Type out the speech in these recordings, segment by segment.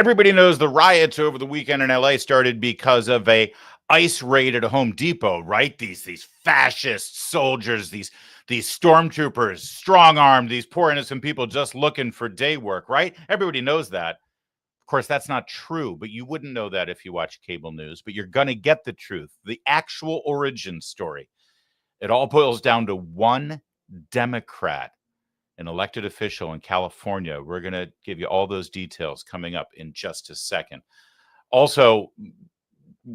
Everybody knows the riots over the weekend in LA started because of a ICE raid at a Home Depot, right? These fascist soldiers, these stormtroopers, strong-armed, these poor innocent people just looking for day work, right? Everybody knows that. Of course, that's not true, but you wouldn't know that if you watch cable news, but you're going to get the truth, the actual origin story. It all boils down to one Democrat, an elected official in California. We're going to give you all those details coming up in just a second. Also,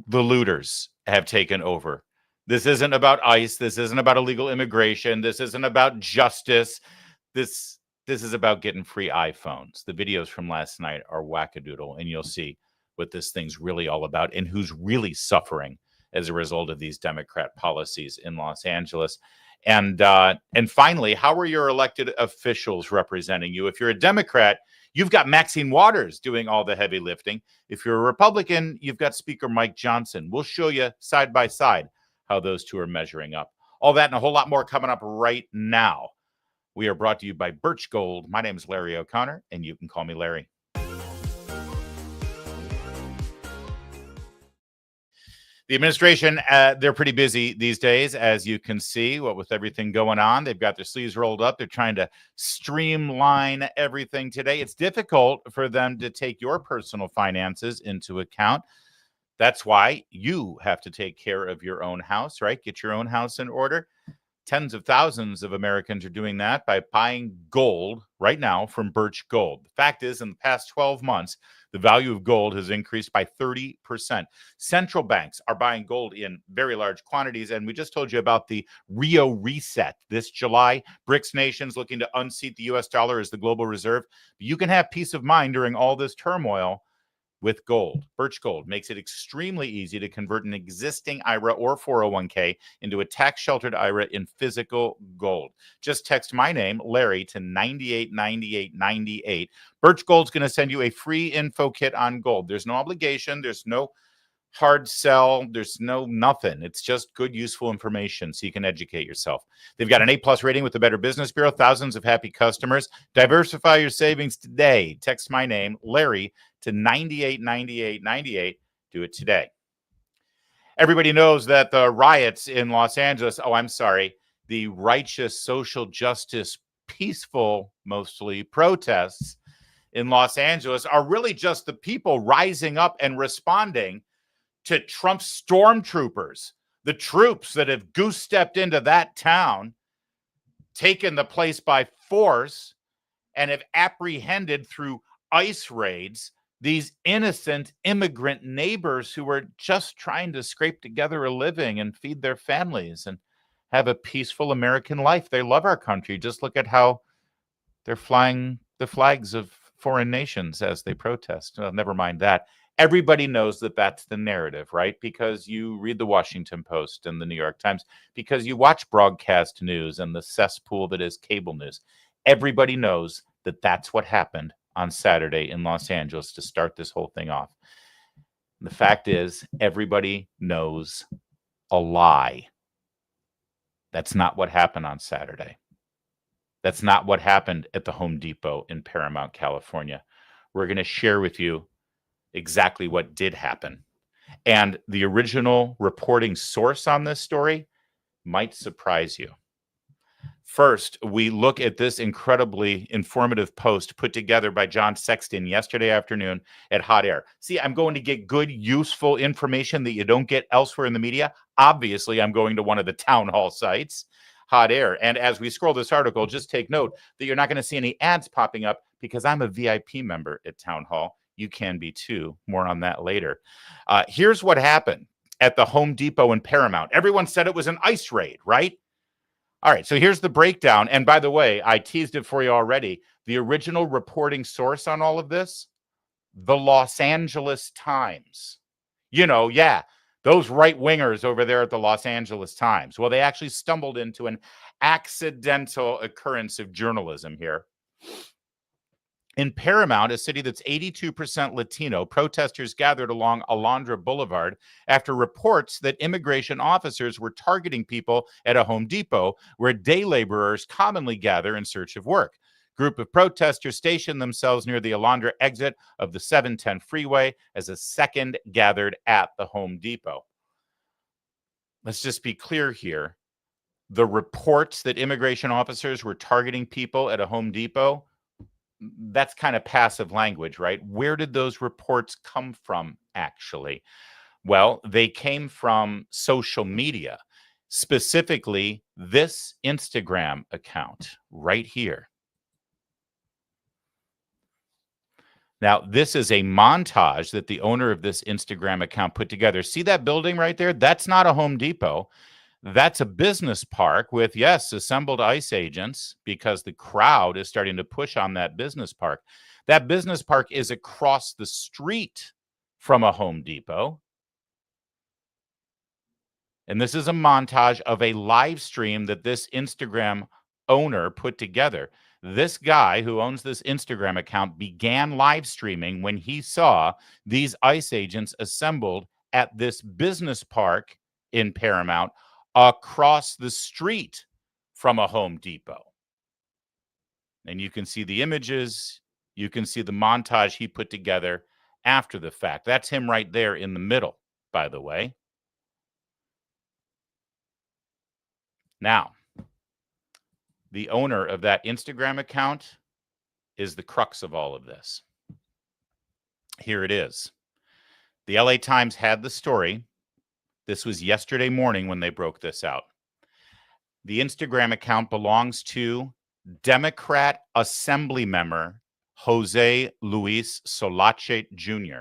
the looters have taken over. This isn't about ICE. This isn't about illegal immigration. This isn't about justice. This is about getting free iPhones. The videos from last night are wackadoodle, and you'll see what this thing's really all about and who's really suffering as a result of these Democrat policies in Los Angeles. And finally, how are your elected officials representing you? If you're a Democrat, you've got Maxine Waters doing all the heavy lifting. If you're a Republican, you've got Speaker Mike Johnson. We'll show you side by side how those two are measuring up. All that and a whole lot more coming up right now. We are brought to you by Birch Gold. My name is Larry O'Connor, and you can call me Larry. The administration, they're pretty busy these days, as you can see, what with everything going on. They've got their sleeves rolled up. They're trying to streamline everything today. It's difficult for them to take your personal finances into account. That's why you have to take care of your own house, right? Get your own house in order. Tens of thousands of Americans are doing that by buying gold right now from Birch Gold. The fact is, in the past 12 months, the value of gold has increased by 30%. Central banks are buying gold in very large quantities, and we just told you about the Rio reset this July. BRICS nations looking to unseat the U.S. dollar as the global reserve. You can have peace of mind during all this turmoil with gold. Birch Gold makes it extremely easy to convert an existing IRA or 401k into a tax-sheltered IRA in physical gold. Just text my name, Larry, to 989898. Birch Gold's going to send you a free info kit on gold. There's no obligation. There's no hard sell. There's no nothing. It's just good, useful information so you can educate yourself. They've got an A+ rating with the Better Business Bureau, thousands of happy customers. Diversify your savings today. Text my name, Larry, to 989898. Do it today. Everybody knows that the riots in Los Angeles, the righteous social justice, peaceful, mostly protests in Los Angeles are really just the people rising up and responding to Trump's stormtroopers, the troops that have goose-stepped into that town, taken the place by force, and have apprehended through ICE raids these innocent immigrant neighbors who are just trying to scrape together a living and feed their families and have a peaceful American life. They love our country. Just look at how they're flying the flags of foreign nations as they protest. Well, never mind that. Everybody knows that that's the narrative, right? Because you read the Washington Post and the New York Times, because you watch broadcast news and the cesspool that is cable news. Everybody knows that that's what happened on Saturday in Los Angeles to start this whole thing off. The fact is, everybody knows a lie. That's not what happened on Saturday. That's not what happened at the Home Depot in Paramount, California. We're going to share with you exactly what did happen. And the original reporting source on this story might surprise you. First, we look at this incredibly informative post put together by John Sexton yesterday afternoon at Hot Air. See, I'm going to get good, useful information that you don't get elsewhere in the media. Obviously, I'm going to one of the town hall sites, Hot Air. And as we scroll this article, just take note that you're not going to see any ads popping up because I'm a VIP member at Town Hall. You can be too. More on that later. Here's what happened at the Home Depot in Paramount. Everyone said it was an ICE raid, right? All right, so here's the breakdown. And by the way, I teased it for you already. The original reporting source on all of this, the Los Angeles Times. Those right-wingers over there at the Los Angeles Times. Well, they actually stumbled into an accidental occurrence of journalism here. In Paramount, a city that's 82% Latino, protesters gathered along Alondra Boulevard after reports that immigration officers were targeting people at a Home Depot where day laborers commonly gather in search of work. Group of protesters stationed themselves near the Alondra exit of the 710 freeway as a second gathered at the Home Depot. Let's just be clear here. The reports that immigration officers were targeting people at a Home Depot, that's kind of passive language, right? Where did those reports come from, actually? Well, they came from social media, specifically this Instagram account right here. Now, this is a montage that the owner of this Instagram account put together. See that building right there? That's not a Home Depot. That's a business park with, yes, assembled ICE agents, because the crowd is starting to push on that business park. That business park is across the street from a Home Depot. And this is a montage of a live stream that this Instagram owner put together. This guy who owns this Instagram account began live streaming when he saw these ICE agents assembled at this business park in Paramount across the street from a Home Depot. And you can see the images. You can see the montage he put together after the fact. That's him right there in the middle, by the way. Now, the owner of that Instagram account is the crux of all of this. Here it is. The LA Times had the story. This was yesterday morning when they broke this out. The Instagram account belongs to Democrat Assembly member Jose Luis Solache Jr.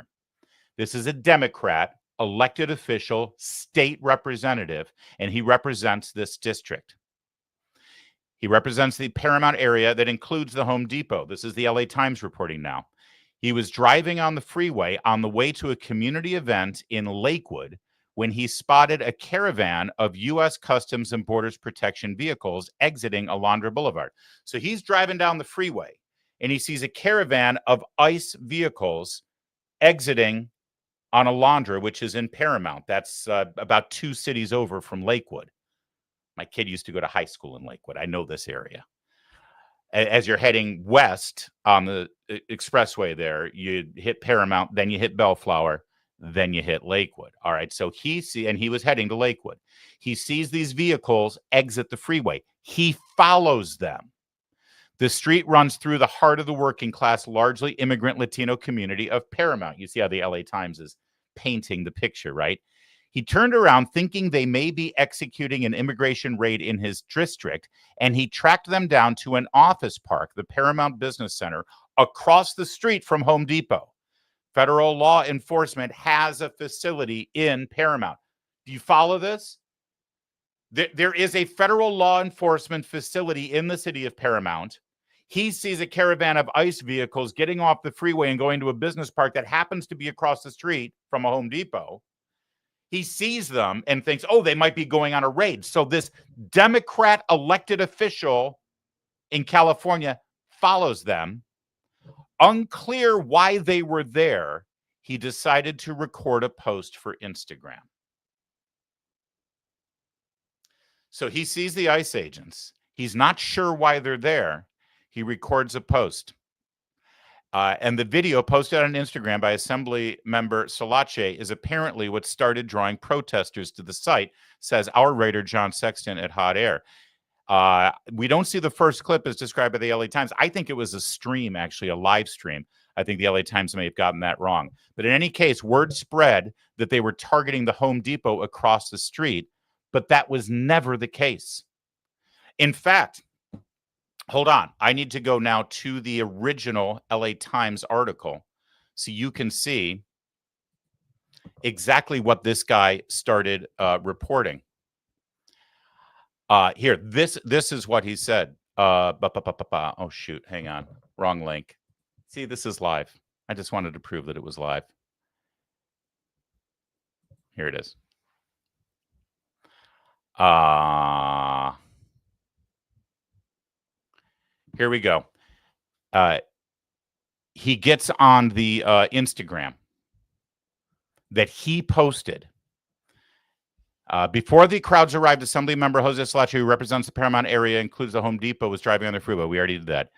This is a Democrat elected official, state representative, and he represents this district. He represents the Paramount area that includes the Home Depot. This is the LA Times reporting now. He was driving on the freeway on the way to a community event in Lakewood when he spotted a caravan of U.S. Customs and Borders Protection vehicles exiting Alondra Boulevard. So he's driving down the freeway, and he sees a caravan of ICE vehicles exiting on Alondra, which is in Paramount. That's about 2 cities over from Lakewood. My kid used to go to high school in Lakewood. I know this area. As you're heading west on the expressway there, you hit Paramount, then you hit Bellflower, then you hit Lakewood. All right, so he was heading to Lakewood. He sees these vehicles exit the freeway. He follows them. The street runs through the heart of the working class, largely immigrant Latino community of Paramount. You see how the LA Times is painting the picture, right? He turned around thinking they may be executing an immigration raid in his district, and he tracked them down to an office park, the Paramount Business Center, across the street from Home Depot. Federal law enforcement has a facility in Paramount. Do you follow this? There is a federal law enforcement facility in the city of Paramount. He sees a caravan of ICE vehicles getting off the freeway and going to a business park that happens to be across the street from a Home Depot. He sees them and thinks, oh, they might be going on a raid. So this Democrat elected official in California follows them. Unclear why they were there, he decided to record a post for Instagram. So he sees the ICE agents. He's not sure why they're there. He records a post. And the video posted on Instagram by Assembly member Solache is apparently what started drawing protesters to the site, says our writer John Sexton at Hot Air. We don't see the first clip as described by the LA Times. I think it was a stream, actually, a live stream. I think the LA Times may have gotten that wrong. But in any case, word spread that they were targeting the Home Depot across the street, but that was never the case. In fact, hold on. I need to go now to the original LA Times article so you can see exactly what this guy started reporting. Here, this is what he said. Oh, shoot. Hang on. Wrong link. See, this is live. I just wanted to prove that it was live. Here it is. Here we go. He gets on the Instagram that he posted. Before the crowds arrived, Assembly member Jose Solache, who represents the Paramount area, includes the Home Depot, was driving on the freeway. We already did that.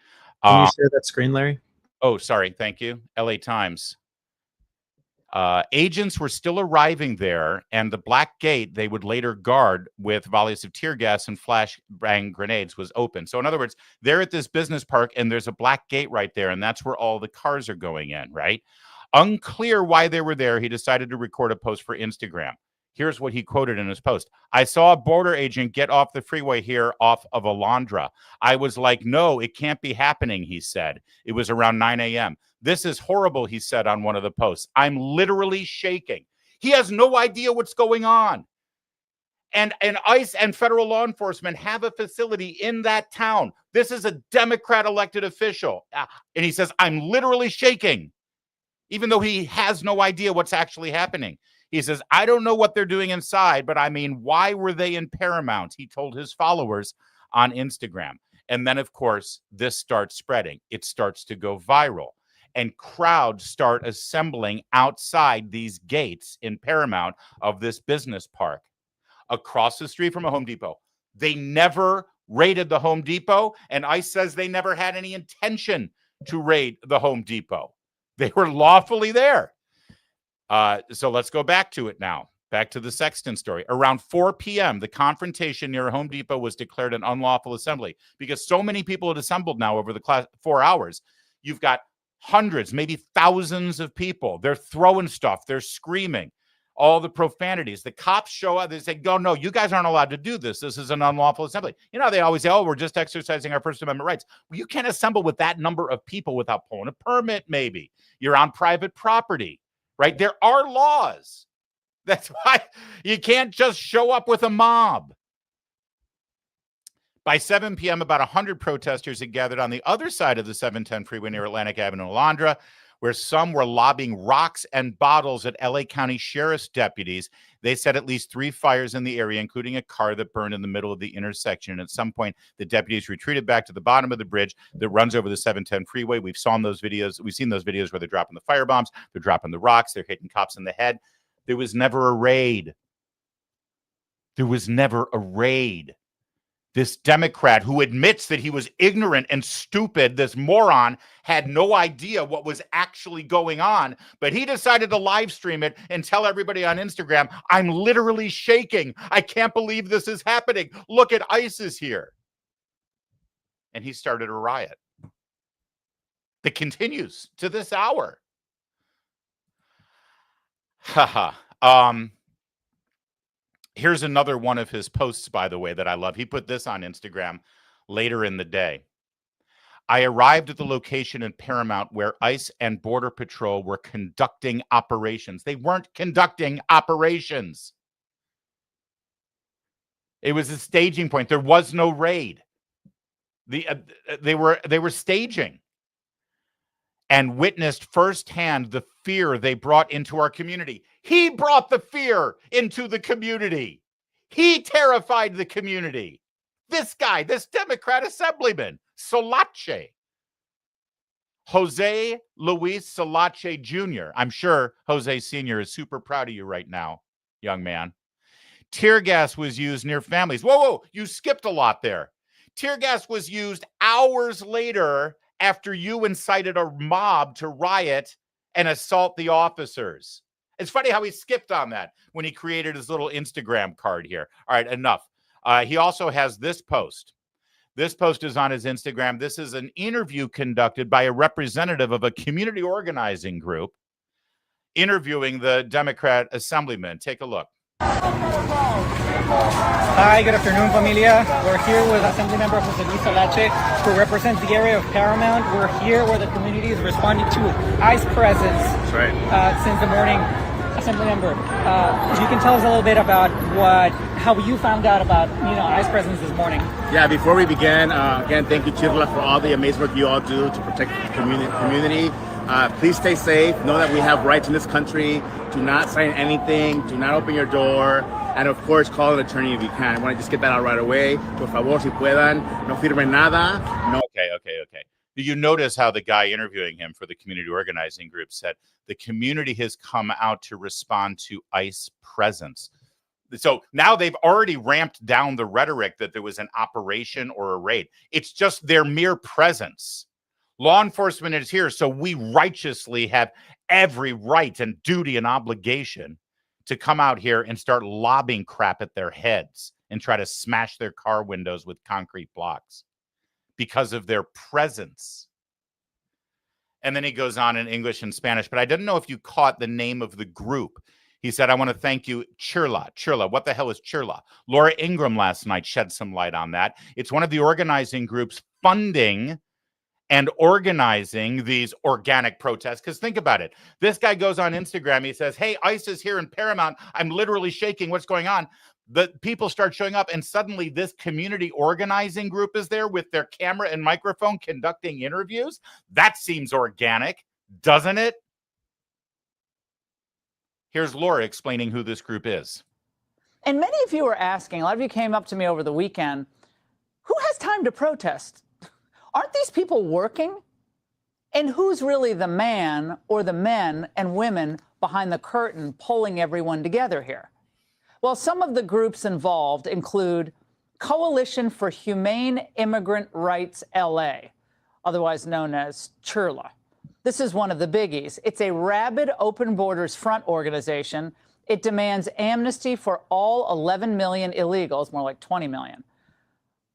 Can you share that screen, Larry? Oh, sorry. Thank you. LA Times. Agents were still arriving there, and the black gate they would later guard with volleys of tear gas and flashbang grenades was open. So in other words, they're at this business park, and there's a black gate right there, and that's where all the cars are going in, right? Unclear why they were there, he decided to record a post for Instagram. Here's what he quoted in his post. I saw a border agent get off the freeway here off of Alondra. I was like, no, it can't be happening, he said. It was around 9 a.m. This is horrible, he said on one of the posts. I'm literally shaking. He has no idea what's going on. And ICE and federal law enforcement have a facility in that town. This is a Democrat elected official. And he says, I'm literally shaking, even though he has no idea what's actually happening. He says, I don't know what they're doing inside, but I mean, why were they in Paramount? He told his followers on Instagram. And then, of course, this starts spreading. It starts to go viral. And crowds start assembling outside these gates in Paramount of this business park across the street from a Home Depot. They never raided the Home Depot, and ICE says they never had any intention to raid the Home Depot. They were lawfully there. So let's go back to it now. Back to the Sexton story. Around 4 p.m., the confrontation near Home Depot was declared an unlawful assembly because so many people had assembled now over the 4 hours. You've got hundreds, maybe thousands of people. They're throwing stuff. They're screaming. All the profanities. The cops show up. They say, no, you guys aren't allowed to do this. This is an unlawful assembly. You know, they always say, we're just exercising our First Amendment rights. Well, you can't assemble with that number of people without pulling a permit, maybe. You're on private property, right? There are laws. That's why you can't just show up with a mob. By 7 p.m., about 100 protesters had gathered on the other side of the 710 freeway near Atlantic Avenue and Alondra, where some were lobbing rocks and bottles at LA County Sheriff's deputies. They set at least 3 fires in the area, including a car that burned in the middle of the intersection. And at some point, the deputies retreated back to the bottom of the bridge that runs over the 710 freeway. We've seen those videos where they're dropping the firebombs, they're dropping the rocks, they're hitting cops in the head. There was never a raid. This Democrat who admits that he was ignorant and stupid, this moron, had no idea what was actually going on, but he decided to live stream it and tell everybody on Instagram, I'm literally shaking. I can't believe this is happening. Look at ISIS here. And he started a riot that continues to this hour. Here's another one of his posts, by the way, that I love. He put this on Instagram later in the day. I arrived at the location in Paramount where ICE and Border Patrol were conducting operations. They weren't conducting operations. It was a staging point. There was no raid. They were staging. And witnessed firsthand the fear they brought into our community. He brought the fear into the community. He terrified the community. This guy, this Democrat assemblyman, Solache. Jose Luis Solache Jr. I'm sure Jose Sr. is super proud of you right now, young man. Tear gas was used near families. Whoa, you skipped a lot there. Tear gas was used hours later after you incited a mob to riot and assault the officers. It's funny how he skipped on that when he created his little Instagram card here. All right, enough. He also has this post. This post is on his Instagram. This is an interview conducted by a representative of a community organizing group interviewing the Democrat assemblyman. Take a look. Hi, good afternoon, familia. We're here with Assembly Member Jose Luis Solache, who represents the area of Paramount. We're here where the community is responding to ICE presence. That's right. Since the morning. Assembly Member, you can tell us a little bit about how you found out about ICE presence this morning. Yeah, before we begin, again, thank you, Chirla, for all the amazing work you all do to protect the community. Please stay safe. Know that we have rights in this country. Do not sign anything. Do not open your door. And of course, call an attorney if you can. I want to just get that out right away. Por favor, si puedan, no firmen nada. No. Okay. You notice how the guy interviewing him for the community organizing group said the community has come out to respond to ICE presence. So now they've already ramped down the rhetoric that there was an operation or a raid. It's just their mere presence. Law enforcement is here, so we righteously have every right and duty and obligation to come out here and start lobbing crap at their heads and try to smash their car windows with concrete blocks because of their presence. And then he goes on in English and Spanish, but I didn't know if you caught the name of the group. He said, I want to thank you, Chirla. Chirla, what the hell is Chirla? Laura Ingraham last night shed some light on that. It's one of the organizing groups funding and organizing these organic protests. Because think about it. This guy goes on Instagram. He says, hey, ICE is here in Paramount. I'm literally shaking. What's going on? The people start showing up, and suddenly this community organizing group is there with their camera and microphone conducting interviews. That seems organic, doesn't it? Here's Laura explaining who this group is. And many of you are asking, a lot of you came up to me over the weekend, who has time to protest? Aren't these people working? And who's really the man or the men and women behind the curtain pulling everyone together here? Well, some of the groups involved include Coalition for Humane Immigrant Rights LA, otherwise known as CHIRLA. This is one of the biggies. It's a rabid open borders front organization. It demands amnesty for all 11 million illegals, more like 20 million.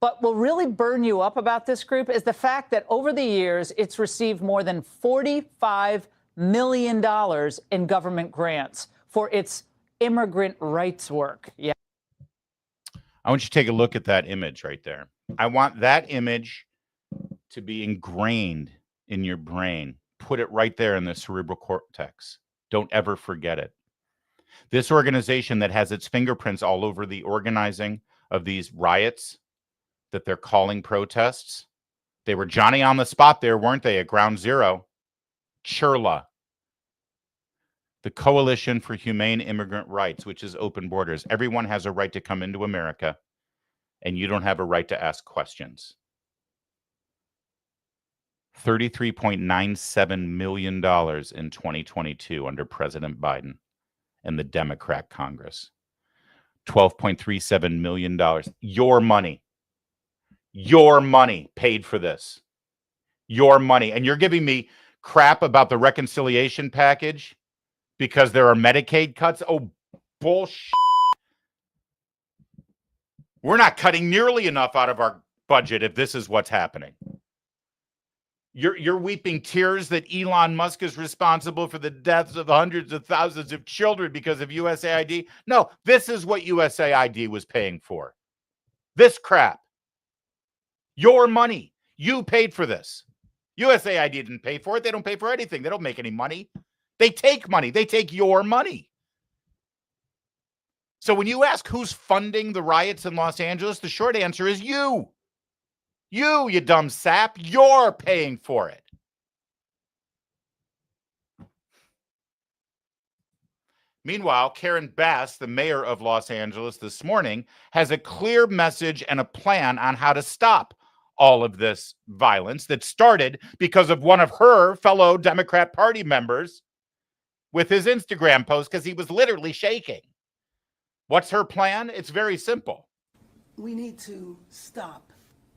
But what will really burn you up about this group is the fact that over the years, it's received more than $45 million in government grants for its immigrant rights work. Yeah. I want you to take a look at that image right there. I want that image to be ingrained in your brain. Put it right there in the cerebral cortex. Don't ever forget it. This organization that has its fingerprints all over the organizing of these riots that they're calling protests. They were Johnny on the spot there, weren't they, at ground zero? CHIRLA, the Coalition for Humane Immigrant Rights, which is open borders. Everyone has a right to come into America, and you don't have a right to ask questions. $33.97 million in 2022 under President Biden and the Democrat Congress. $12.37 million. Your money. Your money paid for this. Your money. And you're giving me crap about the reconciliation package because there are Medicaid cuts? Oh, bullshit. We're not cutting nearly enough out of our budget if this is what's happening. You're weeping tears that Elon Musk is responsible for the deaths of hundreds of thousands of children because of USAID. No, this is what USAID was paying for. This crap. Your money. You paid for this. USAID didn't pay for it. They don't pay for anything. They don't make any money. They take money. They take your money. So when you ask who's funding the riots in Los Angeles, the short answer is you. You dumb sap. You're paying for it. Meanwhile, Karen Bass, the mayor of Los Angeles this morning, has a clear message and a plan on how to stop all of this violence that started because of one of her fellow Democrat Party members with his Instagram post because he was literally shaking. What's her plan? It's very simple. We need to stop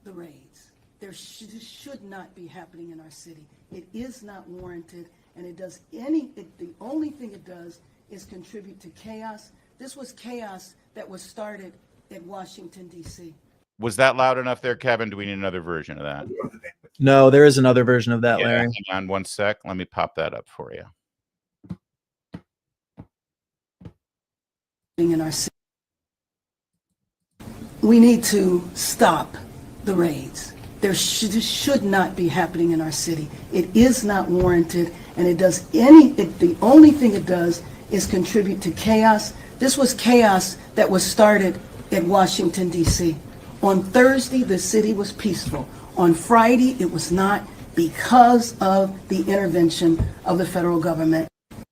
the raids. This should not be happening in our city. It is not warranted, and the only thing it does is contribute to chaos. This was chaos that was started at Washington, D.C. Was that loud enough there, Kevin? Do we need another version of that? No, there is another version of that, Larry. Hang on one sec. Let me pop that up for you. In our city. We need to stop the raids. This should not be happening in our city. It is not warranted, and the only thing it does is contribute to chaos. This was chaos that was started at Washington, D.C. On Thursday, the city was peaceful. On Friday, it was not because of the intervention of the federal government.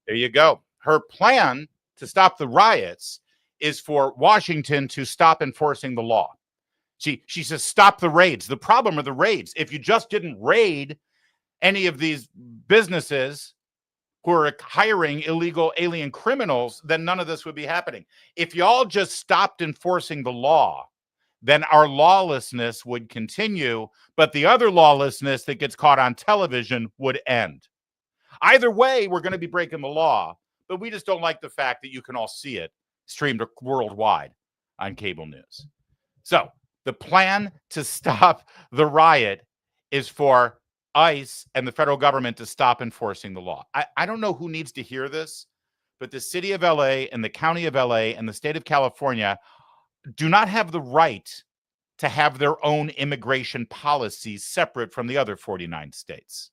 There you go. Her plan to stop the riots is for Washington to stop enforcing the law. She says, stop the raids. The problem are the raids. If you just didn't raid any of these businesses who are hiring illegal alien criminals, then none of this would be happening. If y'all just stopped enforcing the law, then our lawlessness would continue, but the other lawlessness that gets caught on television would end. Either way, we're going to be breaking the law, but we just don't like the fact that you can all see it streamed worldwide on cable news. So the plan to stop the riot is for ICE and the federal government to stop enforcing the law. I don't know who needs to hear this, but the city of LA and the county of LA and the state of California do not have the right to have their own immigration policies separate from the other 49 states.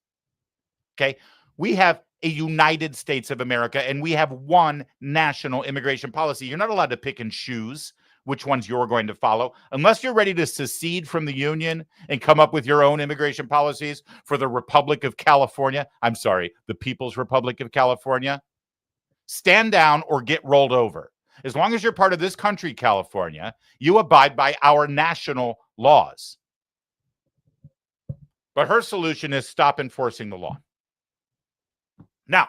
Okay? We have a United States of America, and we have one national immigration policy. You're not allowed to pick and choose which ones you're going to follow unless you're ready to secede from the union and come up with your own immigration policies for the Republic of California. I'm sorry, the People's Republic of California. Stand down or get rolled over. As long as you're part of this country, California, you abide by our national laws. But her solution is stop enforcing the law. Now,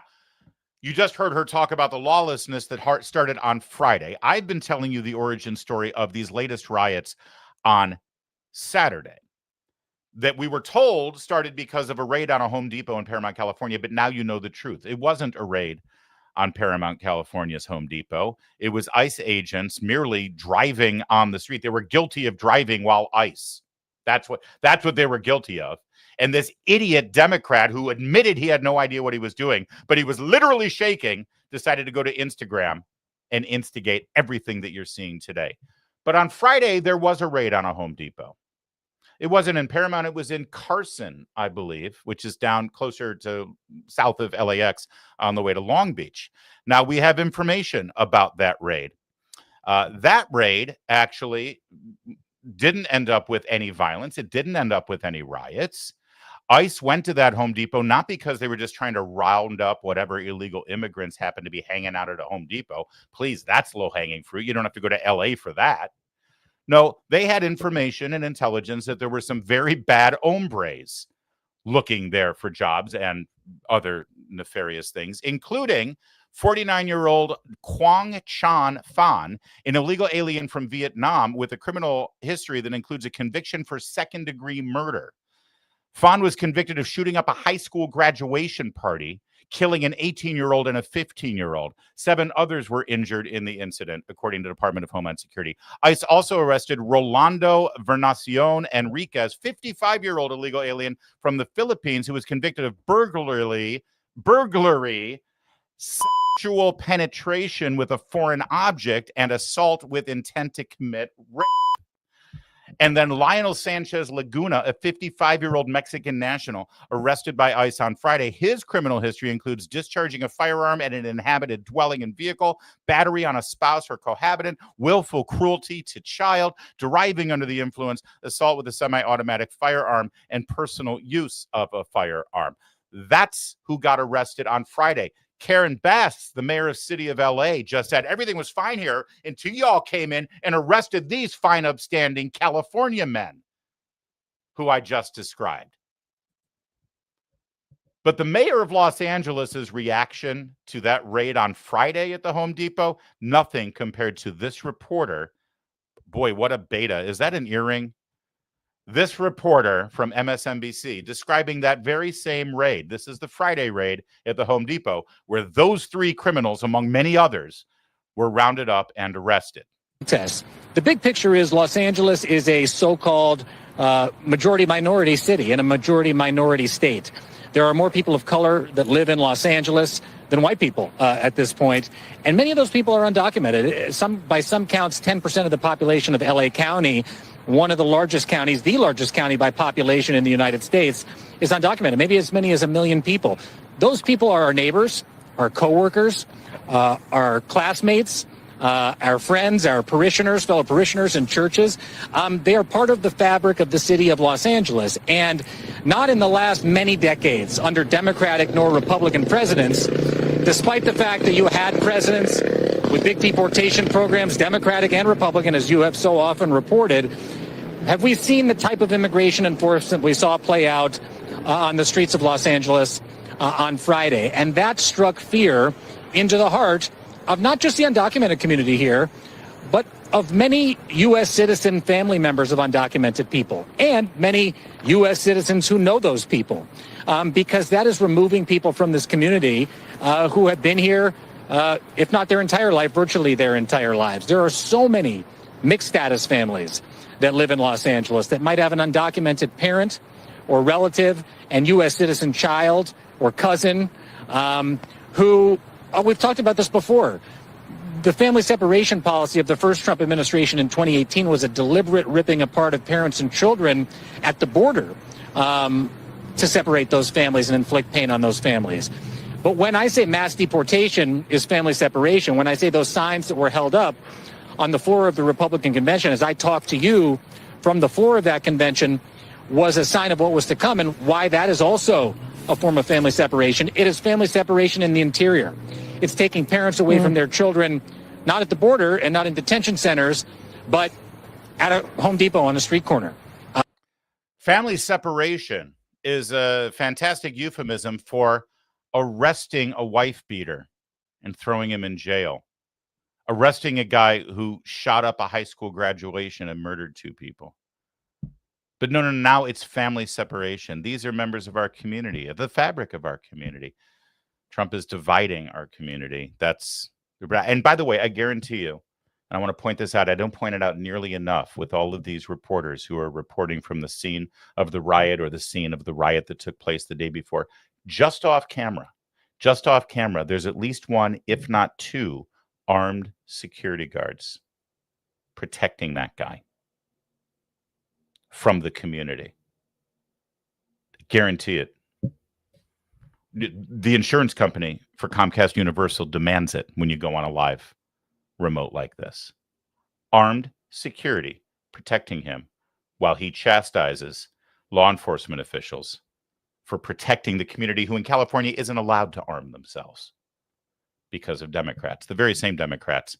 you just heard her talk about the lawlessness that started on Friday. I've been telling you the origin story of these latest riots on Saturday that we were told started because of a raid on a Home Depot in Paramount, California, but now you know the truth. It wasn't a raid on Paramount, California's Home Depot. It was ICE agents merely driving on the street. They were guilty of driving while ICE. That's what they were guilty of. And this idiot Democrat who admitted he had no idea what he was doing, but he was literally shaking, decided to go to Instagram and instigate everything that you're seeing today. But on Friday, there was a raid on a Home Depot. It wasn't in Paramount. It was in Carson, I believe, which is down closer to south of LAX on the way to Long Beach. Now, we have information about that raid. That raid actually didn't end up with any violence. It didn't end up with any riots. ICE went to that Home Depot not because they were just trying to round up whatever illegal immigrants happen to be hanging out at a Home Depot. Please, that's low-hanging fruit. You don't have to go to LA for that. No, they had information and intelligence that there were some very bad hombres looking there for jobs and other nefarious things, including 49-year-old Quang Chan Phan, an illegal alien from Vietnam with a criminal history that includes a conviction for second-degree murder. Phan was convicted of shooting up a high school graduation party, killing an 18-year-old and a 15-year-old. 7 others were injured in the incident, according to the Department of Homeland Security. ICE also arrested Rolando Vernacion Enriquez, 55-year-old illegal alien from the Philippines who was convicted of burglary, sexual penetration with a foreign object, and assault with intent to commit rape. And then Lionel Sanchez Laguna, a 55-year-old Mexican national, arrested by ICE on Friday. His criminal history includes discharging a firearm at an inhabited dwelling and vehicle, battery on a spouse or cohabitant, willful cruelty to child, driving under the influence, assault with a semi-automatic firearm, and personal use of a firearm. That's who got arrested on Friday. Karen Bass, the mayor of city of LA, just said everything was fine here until y'all came in and arrested these fine, upstanding California men who I just described. But the mayor of Los Angeles's reaction to that raid on Friday at the Home Depot, nothing compared to this reporter. Boy, what a beta. Is that an earring? This reporter from MSNBC describing that very same raid. This is the Friday raid at the Home Depot, where those 3 criminals, among many others, were rounded up and arrested. The big picture is Los Angeles is a so-called majority-minority city and a majority-minority state. There are more people of color that live in Los Angeles than white people at this point. And many of those people are undocumented. By some counts, 10% of the population of LA County, one of the largest counties, the largest county by population in the United States, is undocumented, maybe as many as 1 million people. Those people are our neighbors, our coworkers, our classmates, our friends, our parishioners, fellow parishioners in churches. They are part of the fabric of the city of Los Angeles. And not in the last many decades under Democratic nor Republican presidents, despite the fact that you had presidents with big deportation programs, Democratic and Republican, as you have so often reported, have we seen the type of immigration enforcement we saw play out on the streets of Los Angeles on Friday? And that struck fear into the heart of not just the undocumented community here, but of many U.S. citizen family members of undocumented people and many U.S. citizens who know those people, because that is removing people from this community who have been here, if not their entire life, virtually their entire lives. There are so many mixed status families that live in Los Angeles that might have an undocumented parent or relative and U.S. citizen child or cousin who, we've talked about this before. The family separation policy of the first Trump administration in 2018 was a deliberate ripping apart of parents and children at the border to separate those families and inflict pain on those families. But when I say mass deportation is family separation, when I say those signs that were held up on the floor of the Republican convention, as I talked to you from the floor of that convention, was a sign of what was to come and why that is also a form of family separation. It is family separation in the interior. It's taking parents away from their children, not at the border and not in detention centers, but at a Home Depot on a street corner. Family separation is a fantastic euphemism for arresting a wife beater and throwing him in jail. Arresting a guy who shot up a high school graduation and murdered 2 people. But no, now it's family separation. These are members of our community, of the fabric of our community. Trump is dividing our community. And by the way, I guarantee you, and I want to point this out, I don't point it out nearly enough with all of these reporters who are reporting from the scene of the riot or the scene of the riot that took place the day before. Just off camera, there's at least 1, if not 2, armed security guards protecting that guy from the community. Guarantee it. The insurance company for Comcast Universal demands it when you go on a live remote like this. Armed security protecting him while he chastises law enforcement officials for protecting the community who in California isn't allowed to arm themselves because of Democrats, the very same Democrats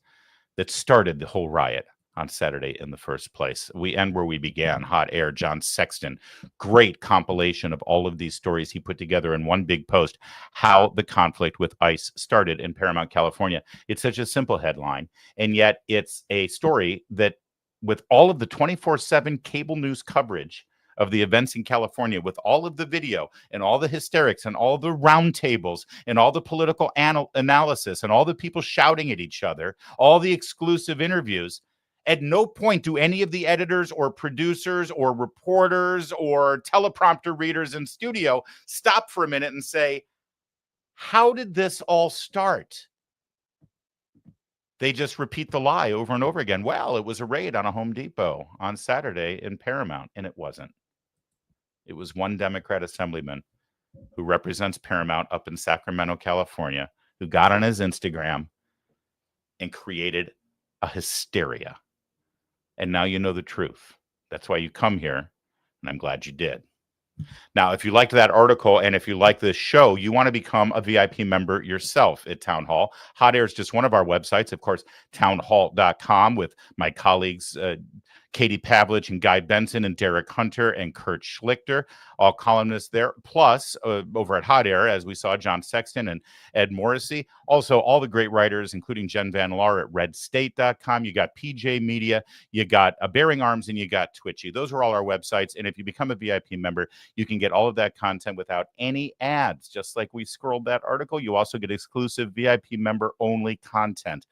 that started the whole riot on Saturday in the first place. We end where we began. Hot Air, John Sexton. Great compilation of all of these stories he put together in one big post. How the conflict with ICE started in Paramount, California. It's such a simple headline, and yet it's a story that, with all of the 24/7 cable news coverage of the events in California, with all of the video and all the hysterics and all the roundtables and all the political analysis and all the people shouting at each other, all the exclusive interviews, at no point do any of the editors or producers or reporters or teleprompter readers in studio stop for a minute and say, how did this all start? They just repeat the lie over and over again. Well, it was a raid on a Home Depot on Saturday in Paramount, and it wasn't. It was one Democrat assemblyman who represents Paramount up in Sacramento, California, who got on his Instagram and created a hysteria. And now you know the truth. That's why you come here, and I'm glad you did. Now, if you liked that article and if you like this show, you want to become a VIP member yourself at Town Hall. Hot Air is just one of our websites, of course, townhall.com, with my colleagues, Katie Pavlich and Guy Benson and Derek Hunter and Kurt Schlichter, all columnists there. Plus, over at Hot Air, as we saw, John Sexton and Ed Morrissey. Also, all the great writers, including Jen Van Laar at redstate.com. You got PJ Media, you got Bearing Arms, and you got Twitchy. Those are all our websites. And if you become a VIP member, you can get all of that content without any ads. Just like we scrolled that article, you also get exclusive VIP member-only content.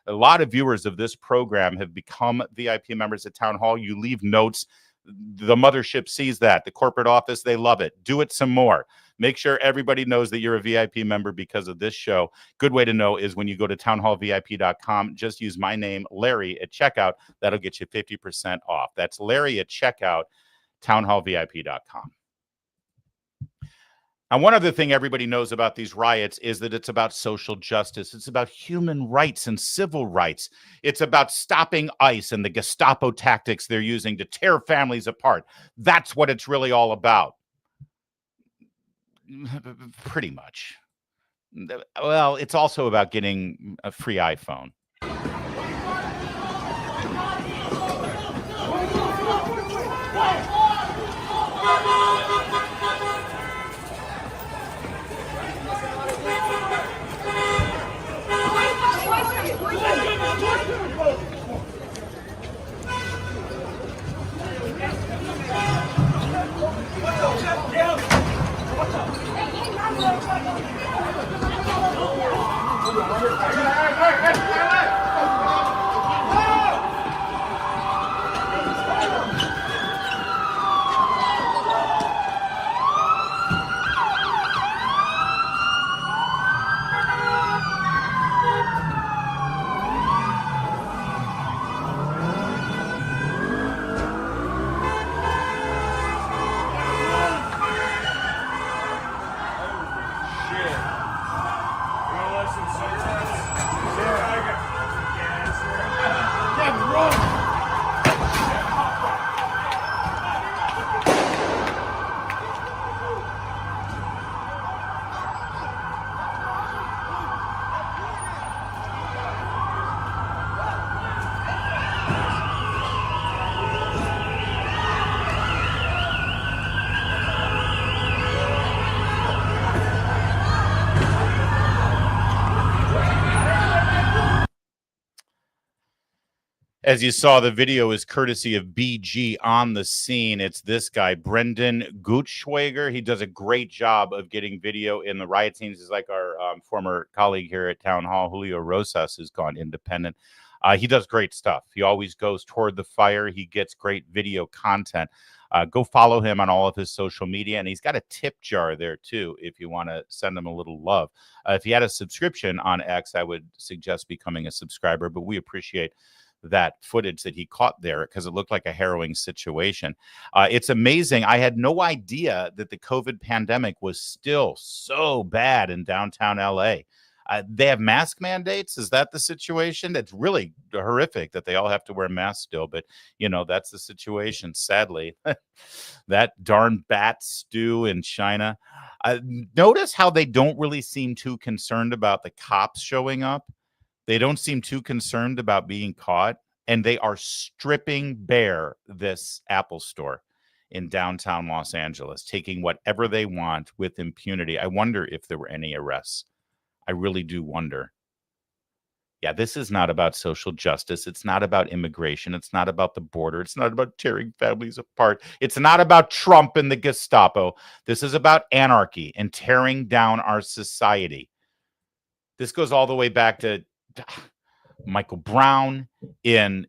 A lot of viewers of this program have become VIP members at Town Hall. You leave notes. The mothership sees that. The corporate office, they love it. Do it some more. Make sure everybody knows that you're a VIP member because of this show. Good way to know is when you go to townhallvip.com, just use my name, Larry, at checkout. That'll get you 50% off. That's Larry at checkout, townhallvip.com. And one other thing everybody knows about these riots is that it's about social justice. It's about human rights and civil rights. It's about stopping ICE and the Gestapo tactics they're using to tear families apart. That's what it's really all about. Pretty much. Well, it's also about getting a free iPhone. As you saw, the video is courtesy of BG on the scene. It's this guy, Brendan Gutschwager. He does a great job of getting video in the riot scenes. He's like our former colleague here at Town Hall, Julio Rosas, who's gone independent. He does great stuff. He always goes toward the fire. He gets great video content. Go follow him on all of his social media. And he's got a tip jar there, too, if you want to send him a little love. If you had a subscription on X, I would suggest becoming a subscriber. But we appreciate that footage that he caught there because it looked like a harrowing situation. It's amazing. I had no idea that the COVID pandemic was still so bad in downtown LA. They have mask mandates. Is that the situation? It's really horrific that they all have to wear masks still. But, you know, that's the situation, sadly. That darn bat stew in China. Notice how they don't really seem too concerned about the cops showing up. They don't seem too concerned about being caught, and they are stripping bare this Apple store in downtown Los Angeles, taking whatever they want with impunity. I wonder if there were any arrests. I really do wonder. Yeah, this is not about social justice. It's not about immigration. It's not about the border. It's not about tearing families apart. It's not about Trump and the Gestapo. This is about anarchy and tearing down our society. This goes all the way back to Michael Brown in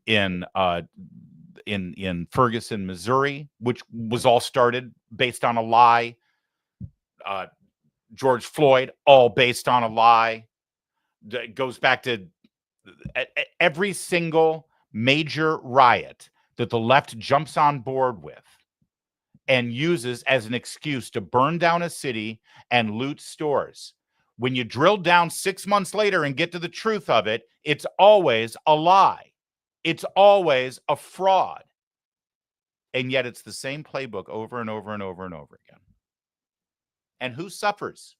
Ferguson, Missouri, which was all started based on a lie. George Floyd, all based on a lie. It goes back to every single major riot that the left jumps on board with and uses as an excuse to burn down a city and loot stores. When you drill down 6 months later and get to the truth of it, it's always a lie. It's always a fraud. And yet it's the same playbook over and over and over and over again. And who suffers?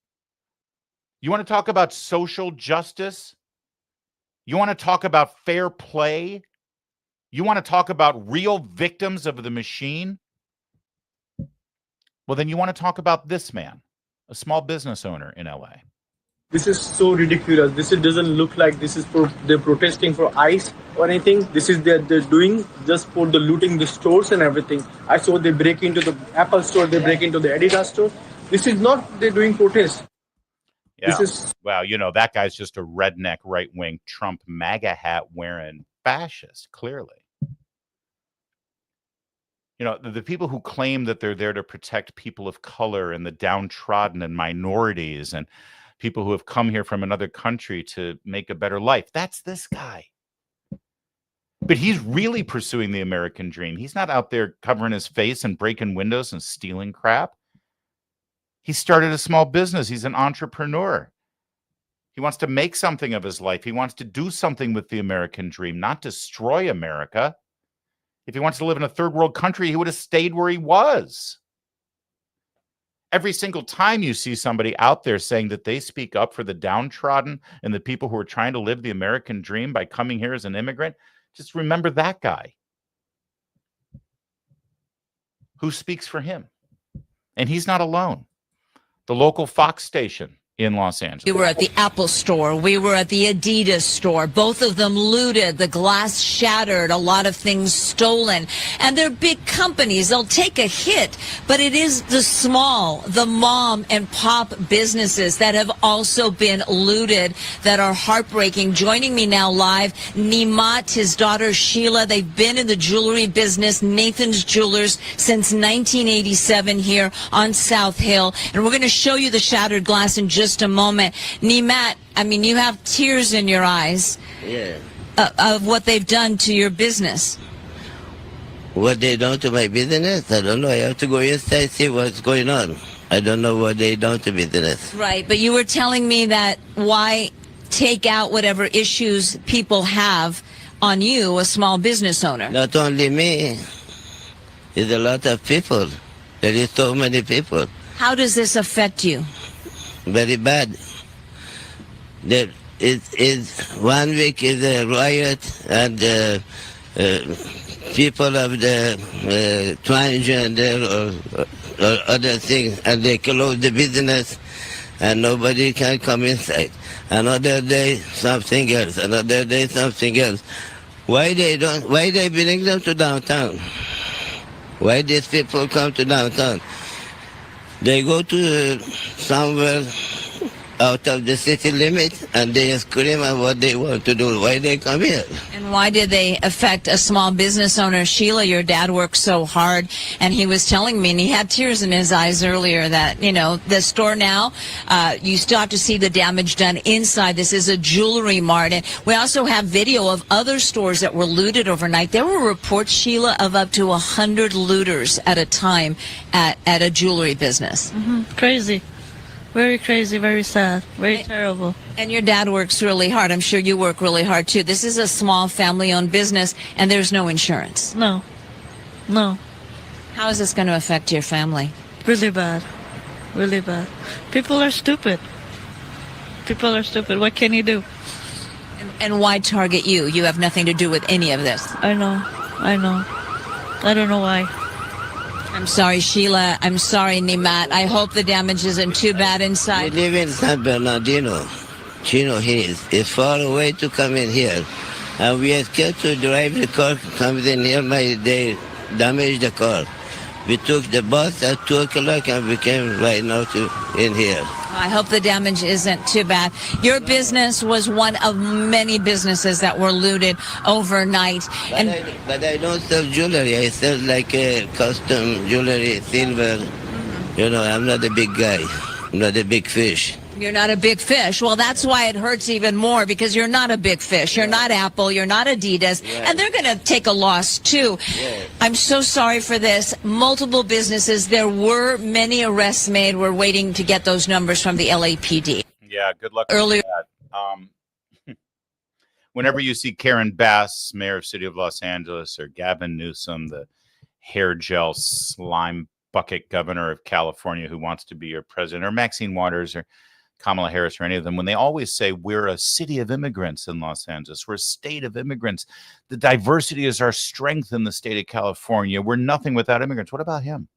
You want to talk about social justice? You want to talk about fair play? You want to talk about real victims of the machine? Well, then you want to talk about this man, a small business owner in LA. This is so ridiculous. Doesn't look like this is for they're protesting for ICE or anything. This is they're doing just for the looting the stores and everything. I saw they break into the Apple store, they break into the Adidas store. This is not they're doing protest. Yeah. Well, you know, that guy's just a redneck right-wing Trump MAGA hat wearing fascist, clearly. You know, the people who claim that they're there to protect people of color and the downtrodden and minorities and people who have come here from another country to make a better life. That's this guy. But he's really pursuing the American dream. He's not out there covering his face and breaking windows and stealing crap. He started a small business. He's an entrepreneur. He wants to make something of his life. He wants to do something with the American dream, not destroy America. If he wants to live in a third world country, he would have stayed where he was. Every single time you see somebody out there saying that they speak up for the downtrodden and the people who are trying to live the American dream by coming here as an immigrant, just remember that guy. Who speaks for him? And he's not alone. The local Fox station in Los Angeles. We were at the Apple store. We were at the Adidas store. Both of them looted, the glass shattered, a lot of things stolen. And they're big companies. They'll take a hit. But it is the small, the mom and pop businesses that have also been looted that are heartbreaking. Joining me now live, Nimat, his daughter Sheila. They've been in the jewelry business, Nathan's Jewelers, since 1987 here on South Hill. And we're going to show you the shattered glass in just a moment. Nimat, I mean, you have tears in your eyes of what they've done to your business. What they done to my business? I don't know. I have to go inside see what's going on. I don't know what they done to business. Right, but you were telling me that why take out whatever issues people have on you, a small business owner? Not only me. There's a lot of people. There is so many people. How does this affect you? Very bad. There is 1 week is a riot and people of the transgender or other things, and they close the business and nobody can come inside. Another day something else. Another day something else. Why they bring them to downtown? Why these people come to downtown? They go to somewhere out of the city limit and they scream at what they want to do. Why they come here? And why did they affect a small business owner? Sheila, your dad worked so hard, and he was telling me, and he had tears in his eyes earlier, that, you know, the store now, you still have to see the damage done inside. This is a jewelry mart. And we also have video of other stores that were looted overnight. There were reports, Sheila, of up to 100 looters at a time at a jewelry business. Crazy. Very crazy, very sad, very terrible. And your dad works really hard. I'm sure you work really hard, too. This is a small family-owned business, and there's no insurance. No. How is this going to affect your family? Really bad. Really bad. People are stupid. What can you do? And why target you? You have nothing to do with any of this. I know. I don't know why. I'm sorry, Sheila. I'm sorry, Nimat. I hope the damage isn't too bad We inside. live in San Bernardino. Chino Hills. It's far away to come in here. And we are scared to drive the car, comes in here, they damage the car. We took the bus at 2 o'clock and we came right now in here. I hope the damage isn't too bad. Your business was one of many businesses that were looted overnight. But I don't sell jewelry. I sell like custom jewelry, silver. You know, I'm not a big guy. I'm not a big fish. You're not a big fish. Well, that's why it hurts even more, because you're not a big fish. You're not Apple. You're not Adidas. And they're going to take a loss, too. I'm so sorry for this. Multiple businesses. There were many arrests made. We're waiting to get those numbers from the LAPD. Yeah, good luck Earlier. with that. Whenever you see Karen Bass, mayor of City of Los Angeles, or Gavin Newsom, the hair gel slime bucket governor of California who wants to be your president, or Maxine Waters, or Kamala Harris, or any of them, when they always say we're a city of immigrants in Los Angeles, we're a state of immigrants, the diversity is our strength in the state of California, we're nothing without immigrants. What about him?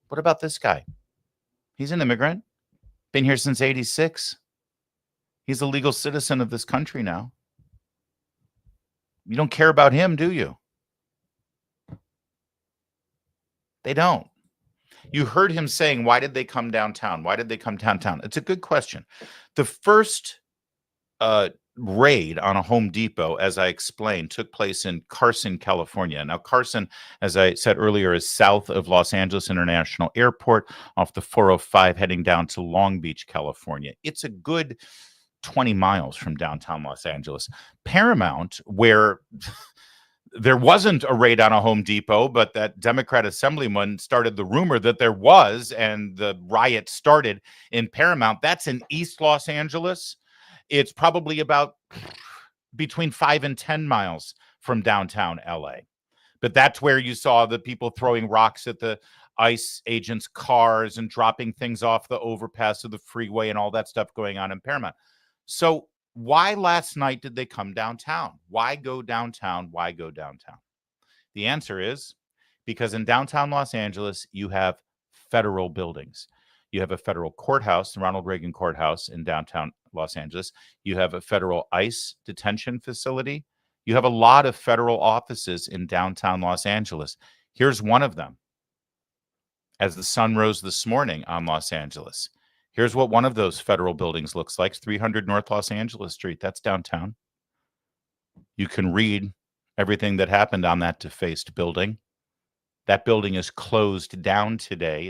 What about this guy? He's an immigrant, been here since '86. He's a legal citizen of this country now. You don't care about him, do you? They don't. You heard him saying, why did they come downtown? Why did they come downtown? It's a good question. The first raid on a Home Depot, as I explained, took place in Carson, California. Now, Carson, as I said earlier, is south of Los Angeles International Airport off the 405 heading down to Long Beach, California. It's a good 20 miles from downtown Los Angeles. Paramount, where there wasn't a raid on a Home Depot, but that Democrat assemblyman started the rumor that there was, and the riot started in Paramount. That's in East Los Angeles. It's probably about between 5 and 10 miles from downtown LA. But that's where you saw the people throwing rocks at the ICE agents' cars and dropping things off the overpass of the freeway and all that stuff going on in Paramount. So why last night did they come downtown? Why go downtown? Why go downtown? The answer is because in downtown Los Angeles, you have federal buildings. You have a federal courthouse, the Ronald Reagan Courthouse in downtown Los Angeles. You have a federal ICE detention facility. You have a lot of federal offices in downtown Los Angeles. Here's one of them. As the sun rose this morning on Los Angeles, here's what one of those federal buildings looks like. 300 North Los Angeles Street. That's downtown. You can read everything that happened on that defaced building. That building is closed down today.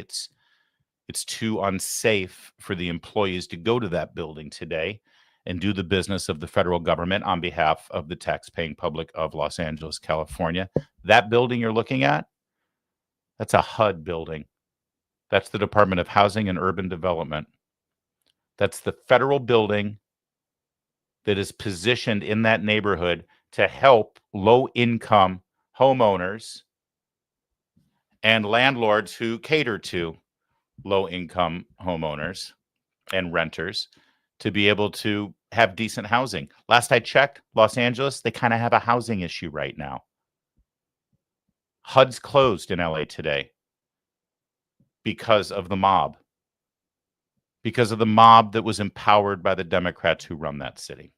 It's too unsafe for the employees to go to that building today and do the business of the federal government on behalf of the tax-paying public of Los Angeles, California. That building you're looking at, that's a HUD building. That's the Department of Housing and Urban Development. That's the federal building that is positioned in that neighborhood to help low-income homeowners and landlords who cater to low-income homeowners and renters to be able to have decent housing. Last I checked, Los Angeles, they kind of have a housing issue right now. HUD's closed in LA today because of the mob. Because of the mob that was empowered by the Democrats who run that city.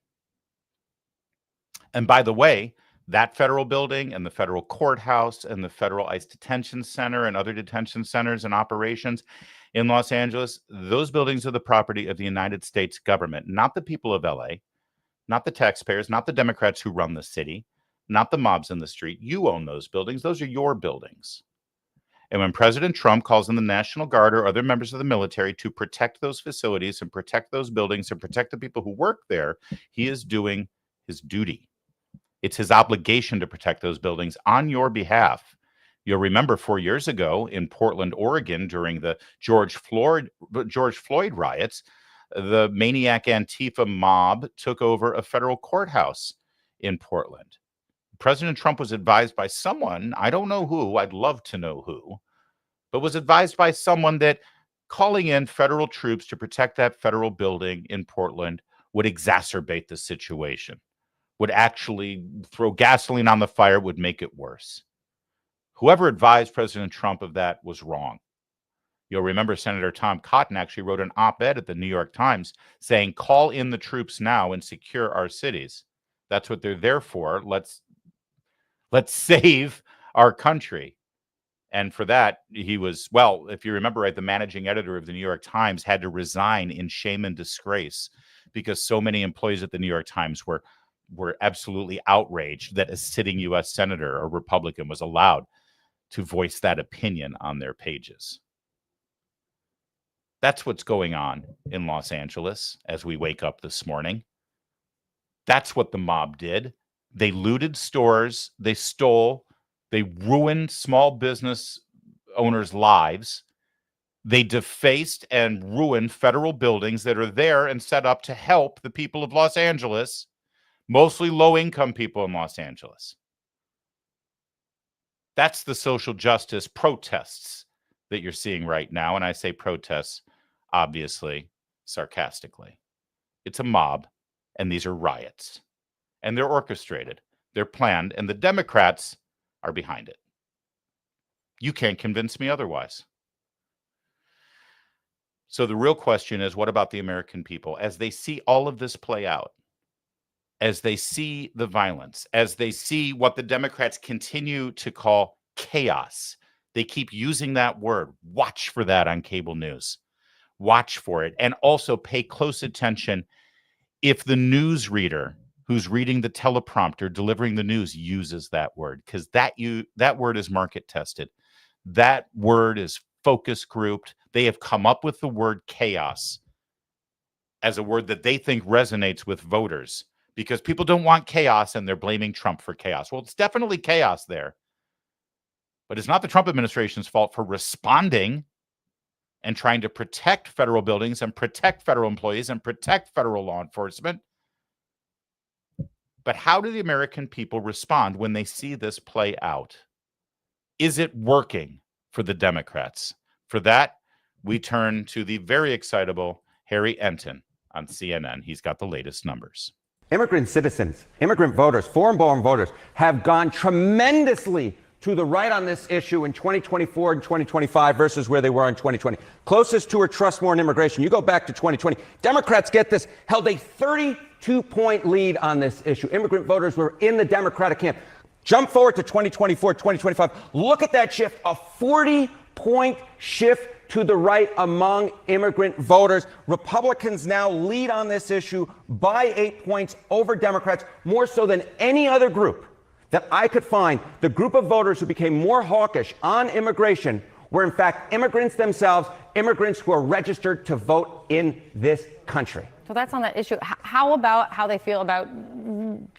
And by the way, that federal building and the federal courthouse and the federal ICE detention center and other detention centers and operations in Los Angeles, those buildings are the property of the United States government, not the people of LA, not the taxpayers, not the Democrats who run the city, not the mobs in the street. You own those buildings. Those are your buildings. And when President Trump calls in the National Guard or other members of the military to protect those facilities and protect those buildings and protect the people who work there, he is doing his duty. It's his obligation to protect those buildings on your behalf. You'll remember 4 years ago in Portland, Oregon, during the George Floyd riots, the maniac Antifa mob took over a federal courthouse in Portland. President Trump was advised by someone, I don't know who, I'd love to know who, but was advised by someone that calling in federal troops to protect that federal building in Portland would exacerbate the situation, would actually throw gasoline on the fire, would make it worse. Whoever advised President Trump of that was wrong. You'll remember Senator Tom Cotton actually wrote an op-ed at the New York Times saying, call in the troops now and secure our cities. That's what they're there for. Let's save our country. And for that, he was, well, if you remember right, the managing editor of the New York Times had to resign in shame and disgrace because so many employees at the New York Times were absolutely outraged that a sitting U.S. senator, a Republican, was allowed to voice that opinion on their pages. That's what's going on in Los Angeles as we wake up this morning. That's what the mob did. They looted stores, they stole, they ruined small business owners' lives. They defaced and ruined federal buildings that are there and set up to help the people of Los Angeles, mostly low-income people in Los Angeles. That's the social justice protests that you're seeing right now. And I say protests, obviously, sarcastically. It's a mob, and these are riots. And they're orchestrated, they're planned, and the Democrats are behind it. You can't convince me otherwise. So the real question is, what about the American people? As they see all of this play out, as they see the violence, as they see what the Democrats continue to call chaos, they keep using that word. Watch for that on cable news. Watch for it. And also pay close attention if the newsreader who's reading the teleprompter, delivering the news, uses that word, because that word is market tested. That word is focus grouped. They have come up with the word chaos as a word that they think resonates with voters because people don't want chaos and they're blaming Trump for chaos. Well, it's definitely chaos there, but it's not the Trump administration's fault for responding and trying to protect federal buildings and protect federal employees and protect federal law enforcement. But how do the American people respond when they see this play out? Is it working for the Democrats? For that, we turn to the very excitable Harry Enton on CNN. He's got the latest numbers. Immigrant citizens, immigrant voters, foreign-born voters have gone tremendously to the right on this issue in 2024 and 2025 versus where they were in 2020. Closest to or trust more in immigration. You go back to 2020. Democrats, get this, held a 32-point lead on this issue. Immigrant voters were in the Democratic camp. Jump forward to 2024, 2025. Look at that shift, a 40-point shift to the right among immigrant voters. Republicans now lead on this issue by 8 points over Democrats, more so than any other group that I could find. The group of voters who became more hawkish on immigration were, in fact, immigrants themselves, immigrants who are registered to vote in this country. So that's on that issue. How about how they feel about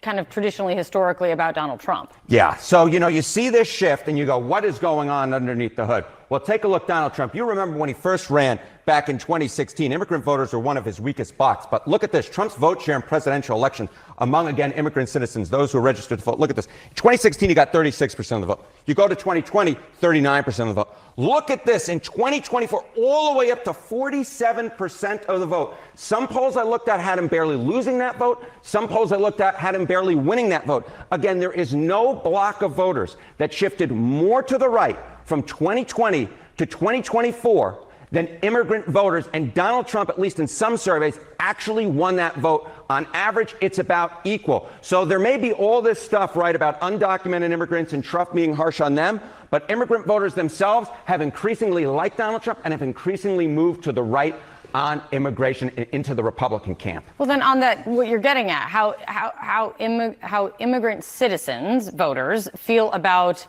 kind of traditionally, historically, about Donald Trump? Yeah. So, you see this shift and you go, what is going on underneath the hood? Well, take a look, Donald Trump. You remember when he first ran back in 2016, immigrant voters were one of his weakest spots. But look at this. Trump's vote share in presidential election among, again, immigrant citizens, those who are registered to vote. Look at this. In 2016, he got 36% of the vote. You go to 2020, 39% of the vote. Look at this. In 2024, all the way up to 47% of the vote. Some polls I looked at had him barely losing that vote. Some polls I looked at had him barely winning that vote. Again, there is no block of voters that shifted more to the right from 2020 to 2024 than immigrant voters. And Donald Trump, at least in some surveys, actually won that vote. On average, it's about equal. So there may be all this stuff, right, about undocumented immigrants and Trump being harsh on them, but immigrant voters themselves have increasingly liked Donald Trump and have increasingly moved to the right on immigration and into the Republican camp. Well, then on that, what you're getting at, how immigrant citizens, voters, feel about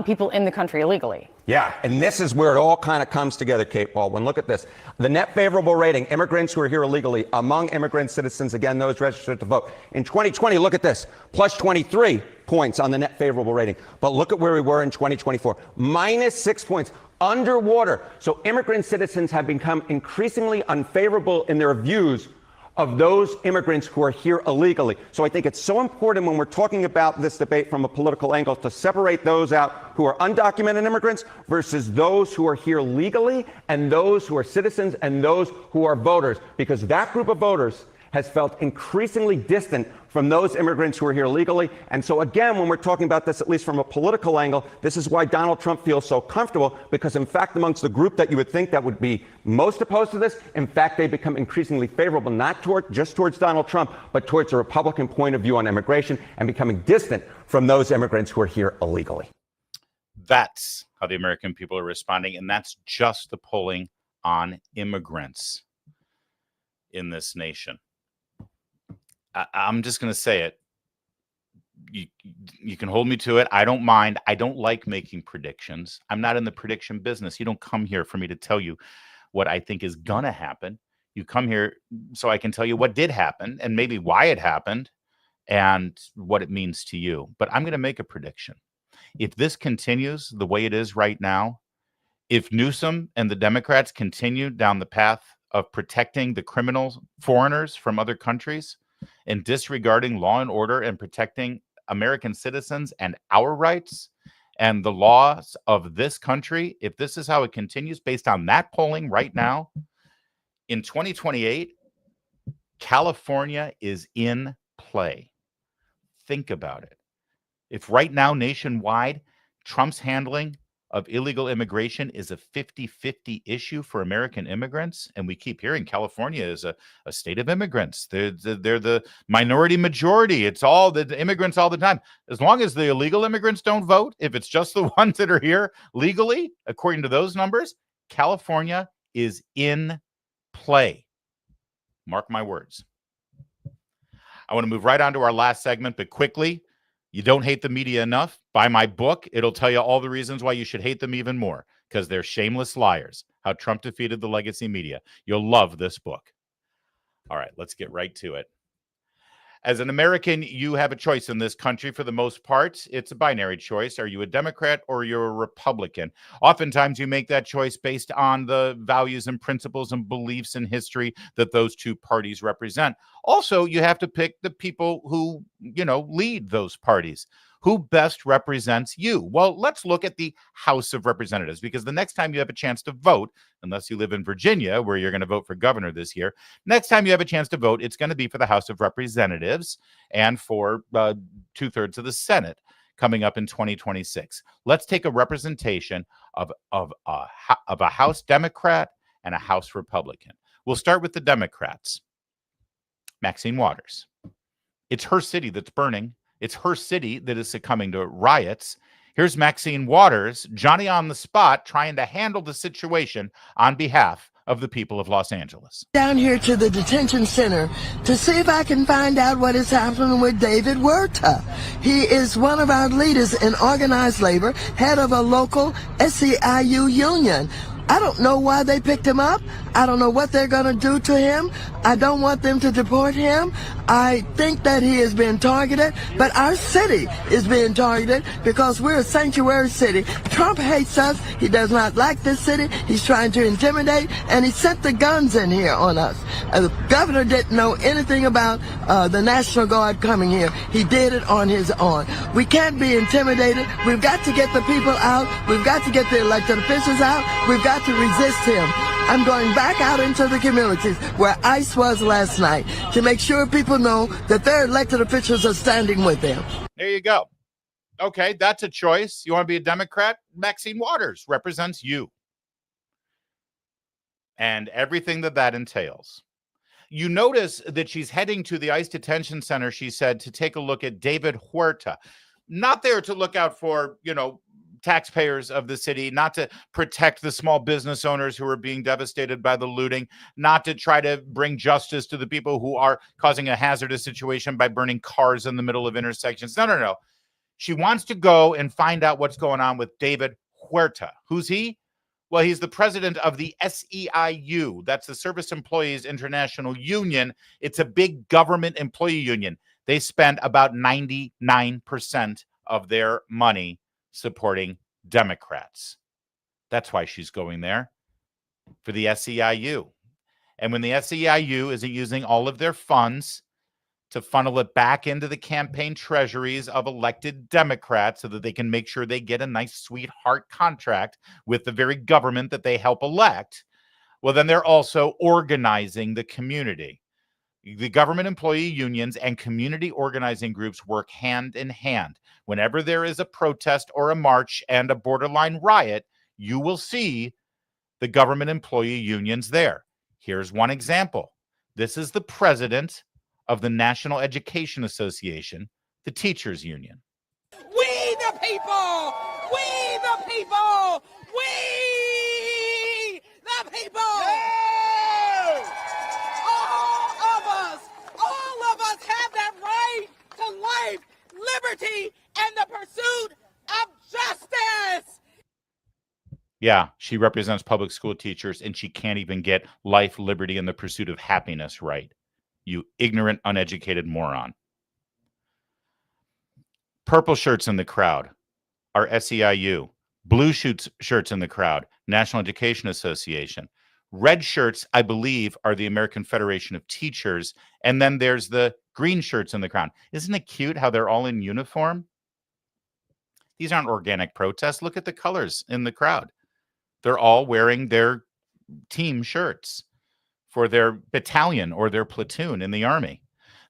people in the country illegally. Yeah, and this is where it all kind of comes together, Kate Baldwin. Look at this. The net favorable rating, immigrants who are here illegally, among immigrant citizens, again, those registered to vote. In 2020, look at this, plus 23 points on the net favorable rating. But look at where we were in 2024, minus 6 points, underwater. So immigrant citizens have become increasingly unfavorable in their views of those immigrants who are here illegally. So I think it's so important when we're talking about this debate from a political angle to separate those out who are undocumented immigrants versus those who are here legally and those who are citizens and those who are voters, because that group of voters has felt increasingly distant from those immigrants who are here legally. And so again, when we're talking about this, at least from a political angle, this is why Donald Trump feels so comfortable, because in fact, amongst the group that you would think that would be most opposed to this, in fact, they become increasingly favorable, not just towards Donald Trump, but towards a Republican point of view on immigration and becoming distant from those immigrants who are here illegally. That's how the American people are responding. And that's just the polling on immigrants in this nation. I'm just going to say it. You can hold me to it. I don't mind. I don't like making predictions. I'm not in the prediction business. You don't come here for me to tell you what I think is going to happen. You come here so I can tell you what did happen and maybe why it happened and what it means to you. But I'm going to make a prediction. If this continues the way it is right now, if Newsom and the Democrats continue down the path of protecting the criminal foreigners from other countries, and disregarding law and order and protecting American citizens and our rights and the laws of this country, if this is how it continues based on that polling right now, in 2028, California is in play. Think about it. If right now nationwide, Trump's handling of illegal immigration is a 50-50 issue for American immigrants, and we keep hearing California is a state of immigrants. They're the minority majority. It's all the immigrants all the time. As long as the illegal immigrants don't vote, if it's just the ones that are here legally, according to those numbers, California is in play. Mark my words. I want to move right on to our last segment, but quickly, you don't hate the media enough? Buy my book. It'll tell you all the reasons why you should hate them even more, because they're shameless liars. How Trump defeated the legacy media. You'll love this book. All right, let's get right to it. As an American, you have a choice in this country for the most part. It's a binary choice. Are you a Democrat or you're a Republican? Oftentimes you make that choice based on the values and principles and beliefs and history that those two parties represent. Also, you have to pick the people who, lead those parties. Who best represents you? Well, let's look at the House of Representatives, because the next time you have a chance to vote, unless you live in Virginia, where you're going to vote for governor this year, next time you have a chance to vote, it's going to be for the House of Representatives and for 2/3 of the Senate. coming up in 2026. Let's take a representation of a House Democrat and a House Republican. We'll start with the Democrats. Maxine Waters. It's her city that's burning. It's her city that is succumbing to riots. Here's Maxine Waters, Johnny on the spot, trying to handle the situation on behalf of the people of Los Angeles. Down here to the detention center to see if I can find out what is happening with David Huerta. He is one of our leaders in organized labor, head of a local SEIU union. I don't know why they picked him up. I don't know what they're going to do to him. I don't want them to deport him. I think that he is being targeted, but our city is being targeted because we're a sanctuary city. Trump hates us. He does not like this city. He's trying to intimidate, and he sent the guns in here on us. The governor didn't know anything about the National Guard coming here. He did it on his own. We can't be intimidated. We've got to get the people out. We've got to get the elected officials out. We've got to resist him. I'm going back out into the communities where ICE was last night to make sure people know that their elected officials are standing with them. There you go. Okay, that's a choice. You want to be a Democrat? Maxine Waters represents you. And everything that entails. You notice that she's heading to the ICE detention center, she said, to take a look at David Huerta. Not there to look out for, taxpayers of the city, not to protect the small business owners who are being devastated by the looting, not to try to bring justice to the people who are causing a hazardous situation by burning cars in the middle of intersections. No. She wants to go and find out what's going on with David Huerta. Who's he? Well, he's the president of the SEIU. That's the Service Employees International Union. It's a big government employee union. They spend about 99% of their money supporting Democrats. That's why she's going there, for the SEIU. And when the SEIU isn't using all of their funds to funnel it back into the campaign treasuries of elected Democrats so that they can make sure they get a nice sweetheart contract with the very government that they help elect, well, then they're also organizing the community. The government employee unions and community organizing groups work hand in hand. Whenever there is a protest or a march and a borderline riot, you will see the government employee unions there. Here's one example. This is the president of the National Education Association, the teachers union. We the people! We the people! We the people! Yeah! All of us have that right to life, liberty, and the pursuit of justice. Yeah, she represents public school teachers, and she can't even get life, liberty, and the pursuit of happiness right. You ignorant, uneducated moron. Purple shirts in the crowd are SEIU. Blue shirts in the crowd, National Education Association. Red shirts, I believe, are the American Federation of Teachers. And then there's the green shirts in the crowd. Isn't it cute how they're all in uniform? These aren't organic protests. Look at the colors in the crowd. They're all wearing their team shirts for their battalion or their platoon in the Army.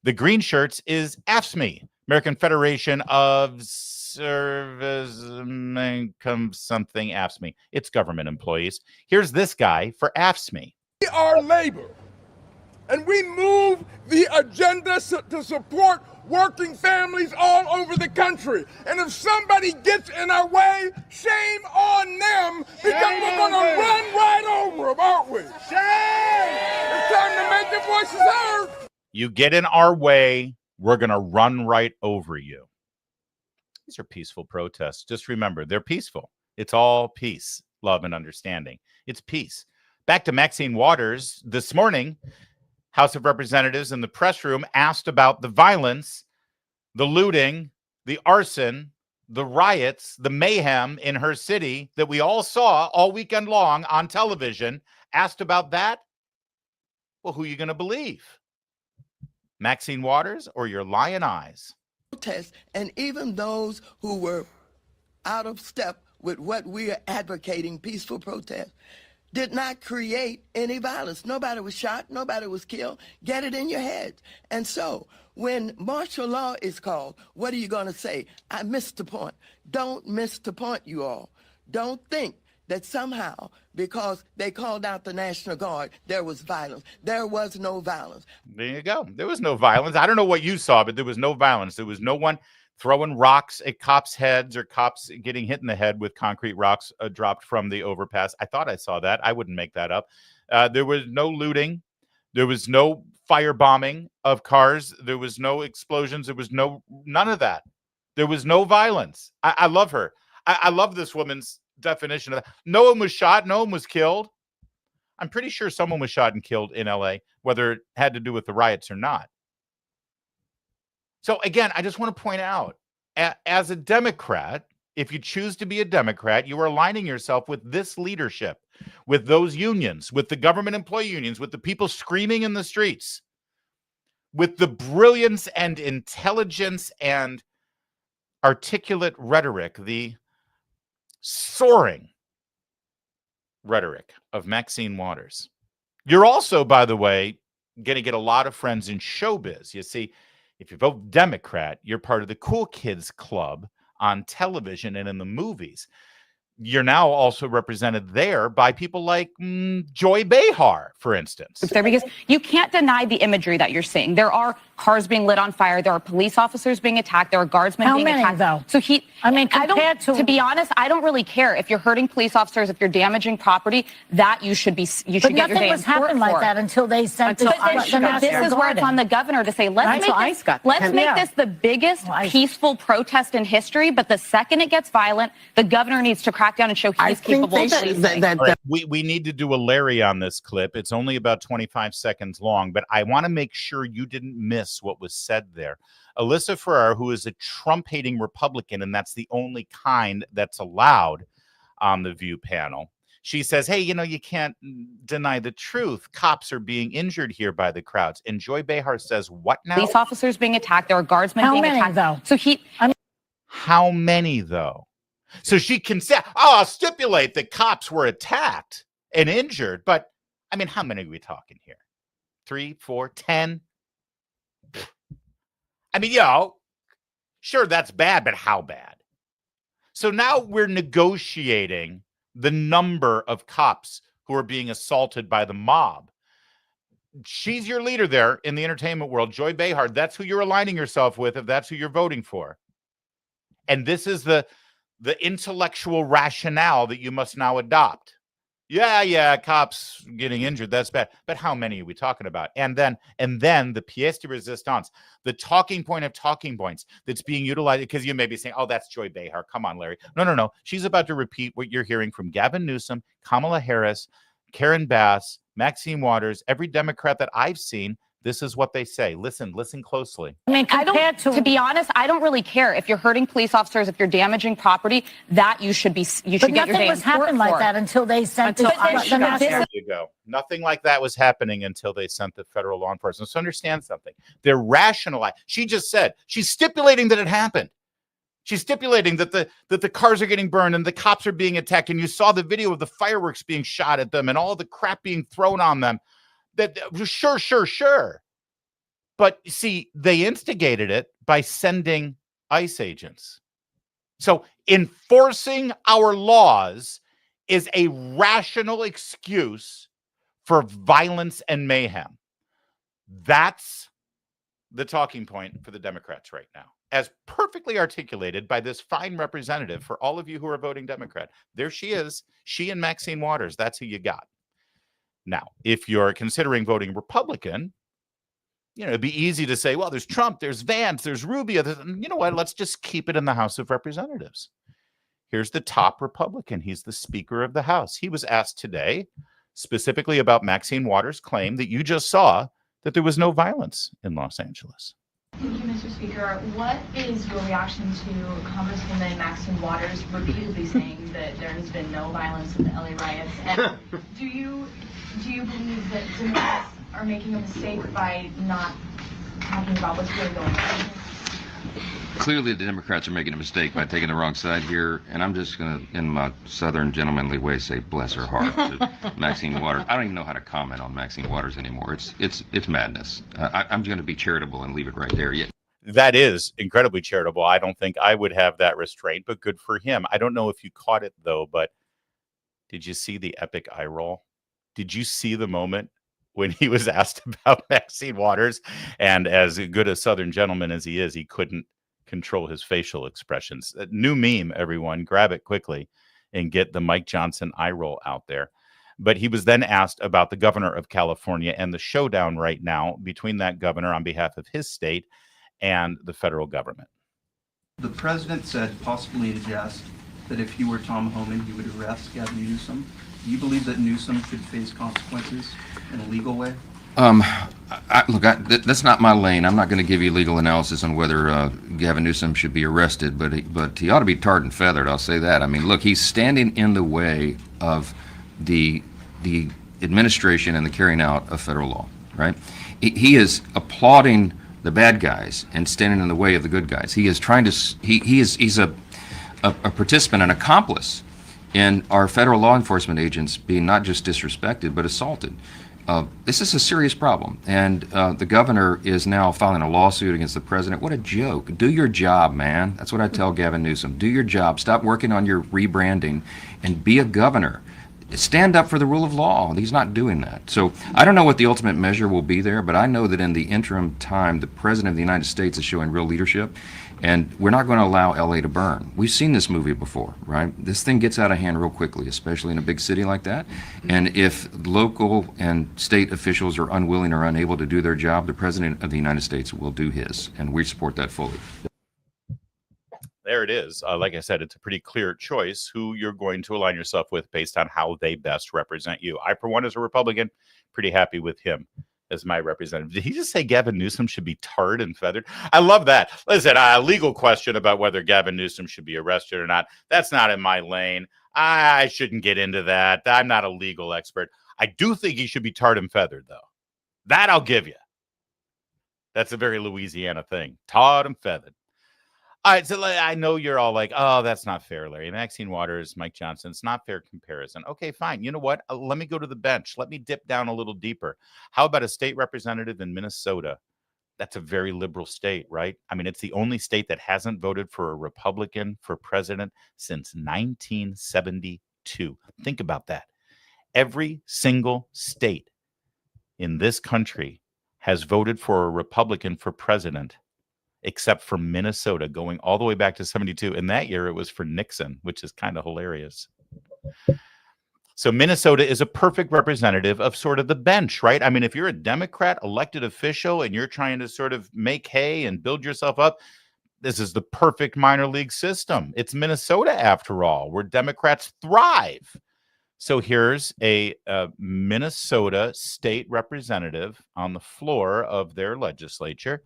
The green shirts is AFSCME, American Federation of Servicemen something AFSCME. It's government employees. Here's this guy for AFSCME. We are labor, and we move the agenda to support working families all over the country. And if somebody gets in our way, shame on them, because we're going to run right over them, aren't we? Shame! It's time to make their voices heard. You get in our way, we're going to run right over you. These are peaceful protests. Just remember, they're peaceful. It's all peace, love, and understanding. It's peace. Back to Maxine Waters. This morning, House of Representatives in the press room asked about the violence, the looting, the arson, the riots, the mayhem in her city that we all saw all weekend long on television. Asked about that? Well, who are you going to believe? Maxine Waters or your lying eyes? And even those who were out of step with what we are advocating, peaceful protest, did not create any violence. Nobody was shot. Nobody was killed. Get it in your head. And so When martial law is called, what are you going to say? I missed the point. Don't miss the point, you all. Don't think that somehow, because they called out the National Guard, there was violence. There was no violence. There you go. There was no violence. I don't know what you saw, but there was no violence. There was no one throwing rocks at cops' heads or cops getting hit in the head with concrete rocks dropped from the overpass. I thought I saw that. I wouldn't make that up. There was no looting. There was no firebombing of cars. There was no explosions. There was none of that. There was no violence. I love her. I love this woman's definition of that. No one was shot. No one was killed. I'm pretty sure someone was shot and killed in LA, whether it had to do with the riots or not. So again, I just want to point out, as a Democrat, if you choose to be a Democrat, you are aligning yourself with this leadership, with those unions, with the government employee unions, with the people screaming in the streets, with the brilliance and intelligence and articulate rhetoric, the soaring rhetoric of Maxine Waters. You're also, by the way, going to get a lot of friends in showbiz. You see, if you vote Democrat, you're part of the cool kids club on television and in the movies. You're now also represented there by people like Joy Behar, for instance. There, because you can't deny the imagery that you're seeing. There are cars being lit on fire. There are police officers being attacked. There are guardsmen being attacked. Though? So to be honest, I don't really care if you're hurting police officers, if you're damaging property. That you should get your day in court for. Nothing was happening like that until they sent this is where it's on the governor to say, let's make this the biggest peaceful protest in history. But the second it gets violent, the governor needs to crack down and show he's capable of policing. We need to do a Larry on this clip. It's only about 25 seconds long, but I want to make sure you didn't miss what was said there. Alyssa Farrar, who is a Trump-hating Republican, and that's the only kind that's allowed on the View panel, she says, hey, you can't deny the truth. Cops are being injured here by the crowds. And Joy Behar says, what now? Police officers being attacked. There are guardsmen being attacked. Though? How many, though? So she can say, I'll stipulate that cops were attacked and injured. But, how many are we talking here? 3, 4, 10? Sure, that's bad, but how bad? So now we're negotiating the number of cops who are being assaulted by the mob. She's your leader there in the entertainment world, Joy Behar. That's who you're aligning yourself with if that's who you're voting for. And this is the intellectual rationale that you must now adopt. Yeah, cops getting injured, that's bad. But how many are we talking about? And then the pièce de résistance, the talking point of talking points that's being utilized, because you may be saying, oh, that's Joy Behar. Come on, Larry. No. She's about to repeat what you're hearing from Gavin Newsom, Kamala Harris, Karen Bass, Maxine Waters, every Democrat that I've seen. This is what they say. Listen closely. To be honest, I don't really care if you're hurting police officers, if you're damaging property. That you should get your day in court for. Nothing was happening like that until they sent There you go. Nothing like that was happening until they sent the federal law enforcement. So understand something. They're rationalizing. She just said she's stipulating that it happened. She's stipulating that the cars are getting burned and the cops are being attacked. And you saw the video of the fireworks being shot at them and all the crap being thrown on them. That sure. But see, they instigated it by sending ICE agents. So enforcing our laws is a rational excuse for violence and mayhem. That's the talking point for the Democrats right now, as perfectly articulated by this fine representative for all of you who are voting Democrat. There she is. She and Maxine Waters. That's who you got. Now, if you're considering voting Republican, it'd be easy to say, well, there's Trump, there's Vance, there's Rubio. You know what? Let's just keep it in the House of Representatives. Here's the top Republican. He's the Speaker of the House. He was asked today specifically about Maxine Waters' claim that you just saw that there was no violence in Los Angeles. Thank you, Mr. Speaker. What is your reaction to Congresswoman Maxine Waters repeatedly saying that there has been no violence in the LA riots? And do you believe that Democrats are making a mistake by not talking about what's really going on? Clearly, the Democrats are making a mistake by taking the wrong side here, and I'm just going to, in my southern gentlemanly way, say bless her heart to Maxine Waters. I don't even know how to comment on Maxine Waters anymore. It's madness. I'm going to be charitable and leave it right there. Yeah. That is incredibly charitable. I don't think I would have that restraint, but good for him. I don't know if you caught it, though, but did you see the epic eye roll? Did you see the moment when he was asked about Maxine Waters? And as good a Southern gentleman as he is, he couldn't control his facial expressions. A new meme, everyone. Grab it quickly and get the Mike Johnson eye roll out there. But he was then asked about the governor of California and the showdown right now between that governor on behalf of his state and the federal government. The president said, possibly in jest, that if he were Tom Homan, he would arrest Gavin Newsom. Do you believe that Newsom should face consequences in a legal way? Look, that's not my lane. I'm not going to give you legal analysis on whether Gavin Newsom should be arrested, but he ought to be tarred and feathered. I'll say that. I mean, look, he's standing in the way of the administration and the carrying out of federal law, right? He is applauding the bad guys and standing in the way of the good guys. He is trying to. He's a participant, an accomplice in our federal law enforcement agents being not just disrespected but assaulted. This is a serious problem, and the governor is now filing a lawsuit against the president. What a joke. Do your job, man. That's what I tell Gavin Newsom. Do your job. Stop working on your rebranding and be a governor. Stand up for the rule of law. He's not doing that. So I don't know what the ultimate measure will be there, but I know that in the interim time, the president of the United States is showing real leadership, and we're not going to allow LA to burn. We've seen this movie before, right? This thing gets out of hand real quickly, especially in a big city like that. And if local and state officials are unwilling or unable to do their job, the president of the United States will do his, and we support that fully. There it is. Like I said, it's a pretty clear choice who you're going to align yourself with based on how they best represent you. I, for one, as a Republican, pretty happy with him as my representative. Did he just say Gavin Newsom should be tarred and feathered? I love that. Listen, a legal question about whether Gavin Newsom should be arrested or not, that's not in my lane. I shouldn't get into that. I'm not a legal expert. I do think he should be tarred and feathered, though. That I'll give you. That's a very Louisiana thing. Tarred and feathered. All right, so I know you're all like, oh, that's not fair, Larry. Maxine Waters, Mike Johnson, it's not fair comparison. Okay, fine. You know what? Let me go to the bench. Let me dip down a little deeper. How about a state representative in Minnesota? That's a very liberal state, right? I mean, it's the only state that hasn't voted for a Republican for president since 1972. Think about that. Every single state in this country has voted for a Republican for president, except for Minnesota, going all the way back to 72. In that year, it was for Nixon, which is kind of hilarious. So Minnesota is a perfect representative of sort of the bench, right? I mean, if you're a Democrat elected official and you're trying to sort of make hay and build yourself up, this is the perfect minor league system. It's Minnesota, after all, where Democrats thrive. So here's a Minnesota state representative on the floor of their legislature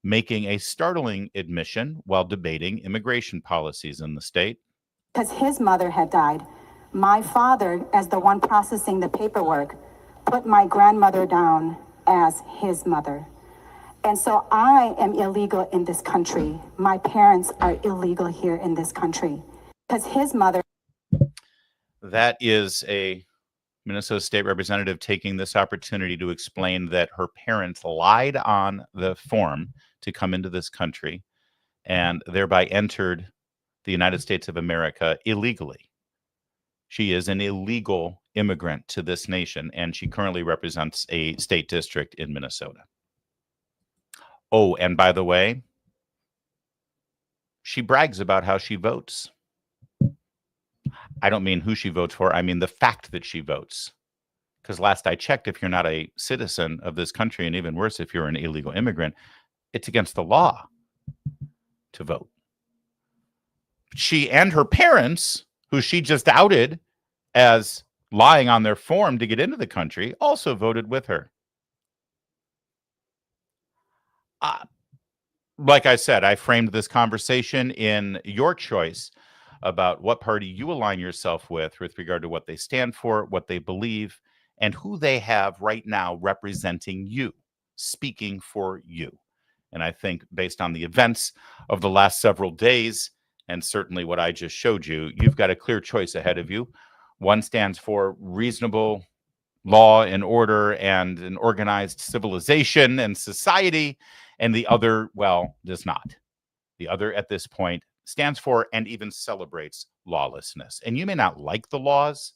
making a startling admission while debating immigration policies in the state. Because his mother had died. My father, as the one processing the paperwork, put my grandmother down as his mother. And so I am illegal in this country. My parents are illegal here in this country. Because his mother... That is a Minnesota state representative taking this opportunity to explain that her parents lied on the form to come into this country and thereby entered the United States of America illegally. She is an illegal immigrant to this nation, and she currently represents a state district in Minnesota. Oh, and by the way, she brags about how she votes. I don't mean who she votes for. I mean the fact that she votes. Because last I checked, if you're not a citizen of this country, and even worse, if you're an illegal immigrant, it's against the law to vote. She and her parents, who she just outed as lying on their form to get into the country, also voted with her. Like I said, I framed this conversation in your choice about what party you align yourself with regard to what they stand for, what they believe, and who they have right now representing you, speaking for you. And I think based on the events of the last several days, and certainly what I just showed you, you've got a clear choice ahead of you. One stands for reasonable law and order and an organized civilization and society, and the other, well, does not. The other at this point stands for and even celebrates lawlessness. And you may not like the laws.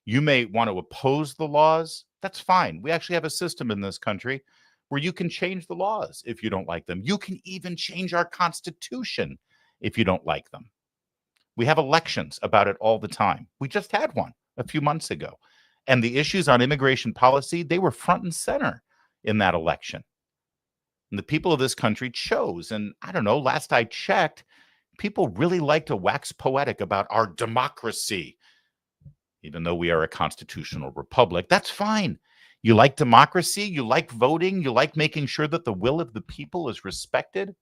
You may want to oppose the laws. That's fine. We actually have a system in this country where you can change the laws if you don't like them. You can even change our Constitution if you don't like them. We have elections about it all the time. We just had one a few months ago. And the issues on immigration policy, they were front and center in that election. And the people of this country chose. And I don't know, last I checked, people really like to wax poetic about our democracy. Even though we are a constitutional republic, that's fine. You like democracy, you like voting, you like making sure that the will of the people is respected.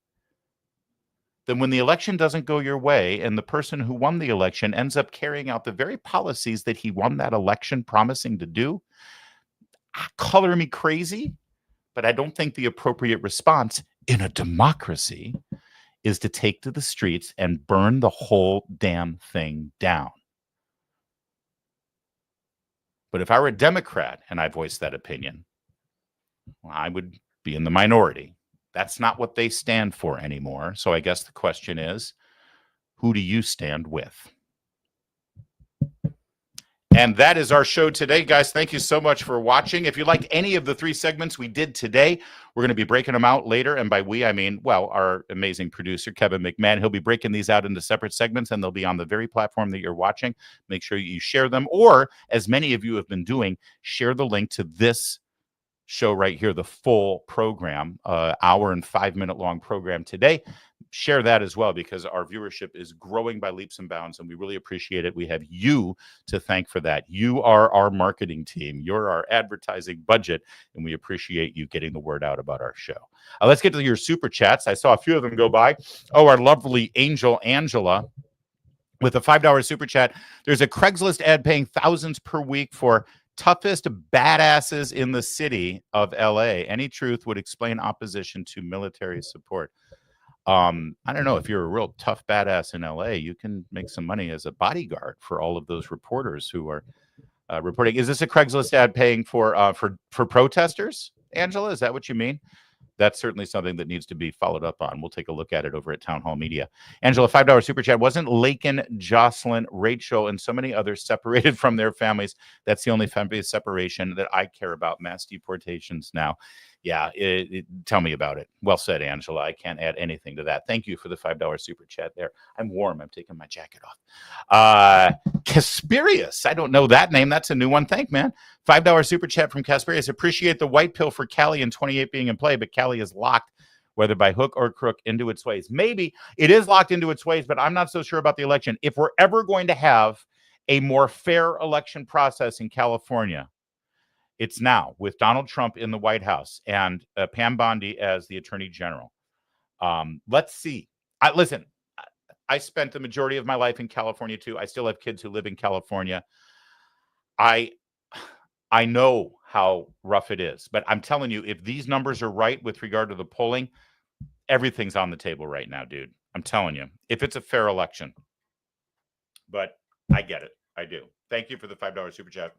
Then when the election doesn't go your way and the person who won the election ends up carrying out the very policies that he won that election promising to do, color me crazy, but I don't think the appropriate response in a democracy is to take to the streets and burn the whole damn thing down. But if I were a Democrat and I voiced that opinion, well, I would be in the minority. That's not what they stand for anymore. So I guess the question is, who do you stand with? And that is our show today, guys. Thank you so much for watching. If you liked any of the 3 segments we did today, we're going to be breaking them out later. And by we, I mean, well, our amazing producer, Kevin McMahon, he'll be breaking these out into separate segments, and they'll be on the very platform that you're watching. Make sure you share them, or as many of you have been doing, share the link to this show right here, the full program, hour and 5-minute long program today. Share that as well, because our viewership is growing by leaps and bounds, and we really appreciate it. We have you to thank for that. You are our marketing team. You're our advertising budget, and we appreciate you getting the word out about our show. Let's get to your super chats. I saw a few of them go by. Oh, our lovely angel Angela with a $5 super chat. There's a Craigslist ad paying thousands per week for toughest badasses in the city of LA. Any truth would explain opposition to military support. I don't know, if you're a real tough badass in LA, you can make some money as a bodyguard for all of those reporters who are reporting. Is this a Craigslist ad paying for protesters, Angela? Is that what you mean? That's certainly something that needs to be followed up on. We'll take a look at it over at Town Hall Media. Angela, $5 super chat. Wasn't Laken, Jocelyn, Rachel, and so many others separated from their families? That's the only family separation that I care about. Mass deportations now. Yeah, tell me about it. Well said, Angela. I can't add anything to that. Thank you for the $5 super chat there. I'm warm. I'm taking my jacket off. Casperius. I don't know that name. That's a new one. Thank, man. $5 super chat from Casperius. Appreciate the white pill for Cali in 28 being in play, but Cali is locked, whether by hook or crook, into its ways. Maybe it is locked into its ways, but I'm not so sure about the election. If we're ever going to have a more fair election process in California, it's now, with Donald Trump in the White House and Pam Bondi as the Attorney General. Let's see. Listen, I spent the majority of my life in California, too. I still have kids who live in California. I know how rough it is. But I'm telling you, if these numbers are right with regard to the polling, everything's on the table right now, dude. I'm telling you, if it's a fair election. But I get it. I do. Thank you for the $5 super chat.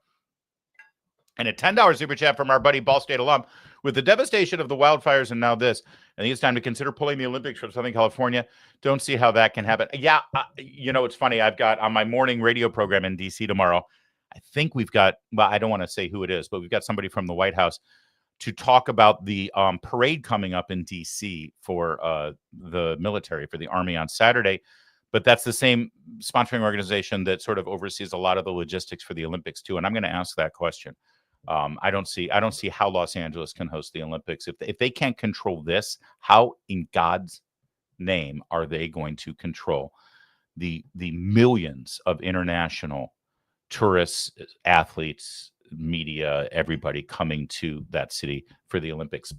And a $10 super chat from our buddy Ball State alum. With the devastation of the wildfires and now this, I think it's time to consider pulling the Olympics from Southern California. Don't see how that can happen. Yeah, you know, it's funny. I've got on my morning radio program in D.C. tomorrow, I think we've got, well, I don't want to say who it is, but we've got somebody from the White House to talk about the parade coming up in D.C. for the military, for the Army on Saturday. But that's the same sponsoring organization that sort of oversees a lot of the logistics for the Olympics, too. And I'm going to ask that question. I don't see how Los Angeles can host the Olympics. If they can't control this, how in God's name are they going to control the millions of international tourists, athletes, media, everybody coming to that city for the Olympics?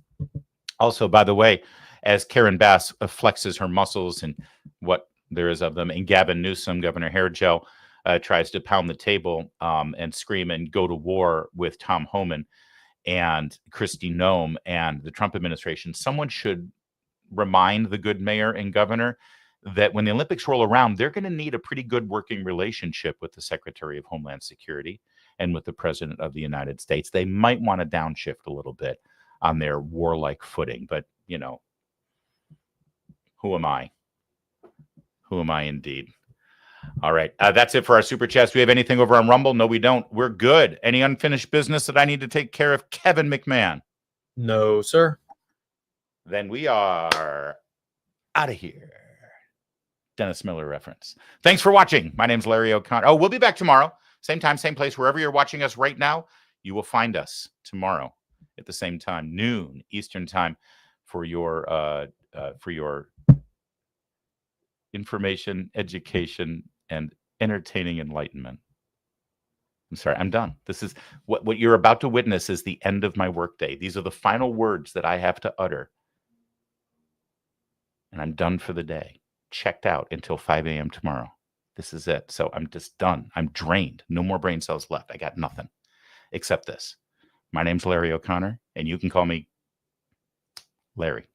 Also, by the way, as Karen Bass flexes her muscles and what there is of them, and Gavin Newsom, Governor Hairgel, tries to pound the table and scream and go to war with Tom Homan and Kristi Noem and the Trump administration, someone should remind the good mayor and governor that when the Olympics roll around, they're going to need a pretty good working relationship with the Secretary of Homeland Security and with the President of the United States. They might want to downshift a little bit on their warlike footing, but, you know, who am I? Who am I indeed? All right. That's it for our Super Chats. Do we have anything over on Rumble? No, we don't. We're good. Any unfinished business that I need to take care of? Kevin McMahon. No, sir. Then we are out of here. Dennis Miller reference. Thanks for watching. My name's Larry O'Connor. Oh, we'll be back tomorrow. Same time, same place. Wherever you're watching us right now, you will find us tomorrow at the same time, noon Eastern time, for your information, education, and entertaining enlightenment. I'm sorry, I'm done. This is what you're about to witness is the end of my workday. These are the final words that I have to utter. And I'm done for the day. Checked out until 5 a.m. tomorrow. This is it. So I'm just done. I'm drained. No more brain cells left. I got nothing except this. My name's Larry O'Connor, and you can call me Larry.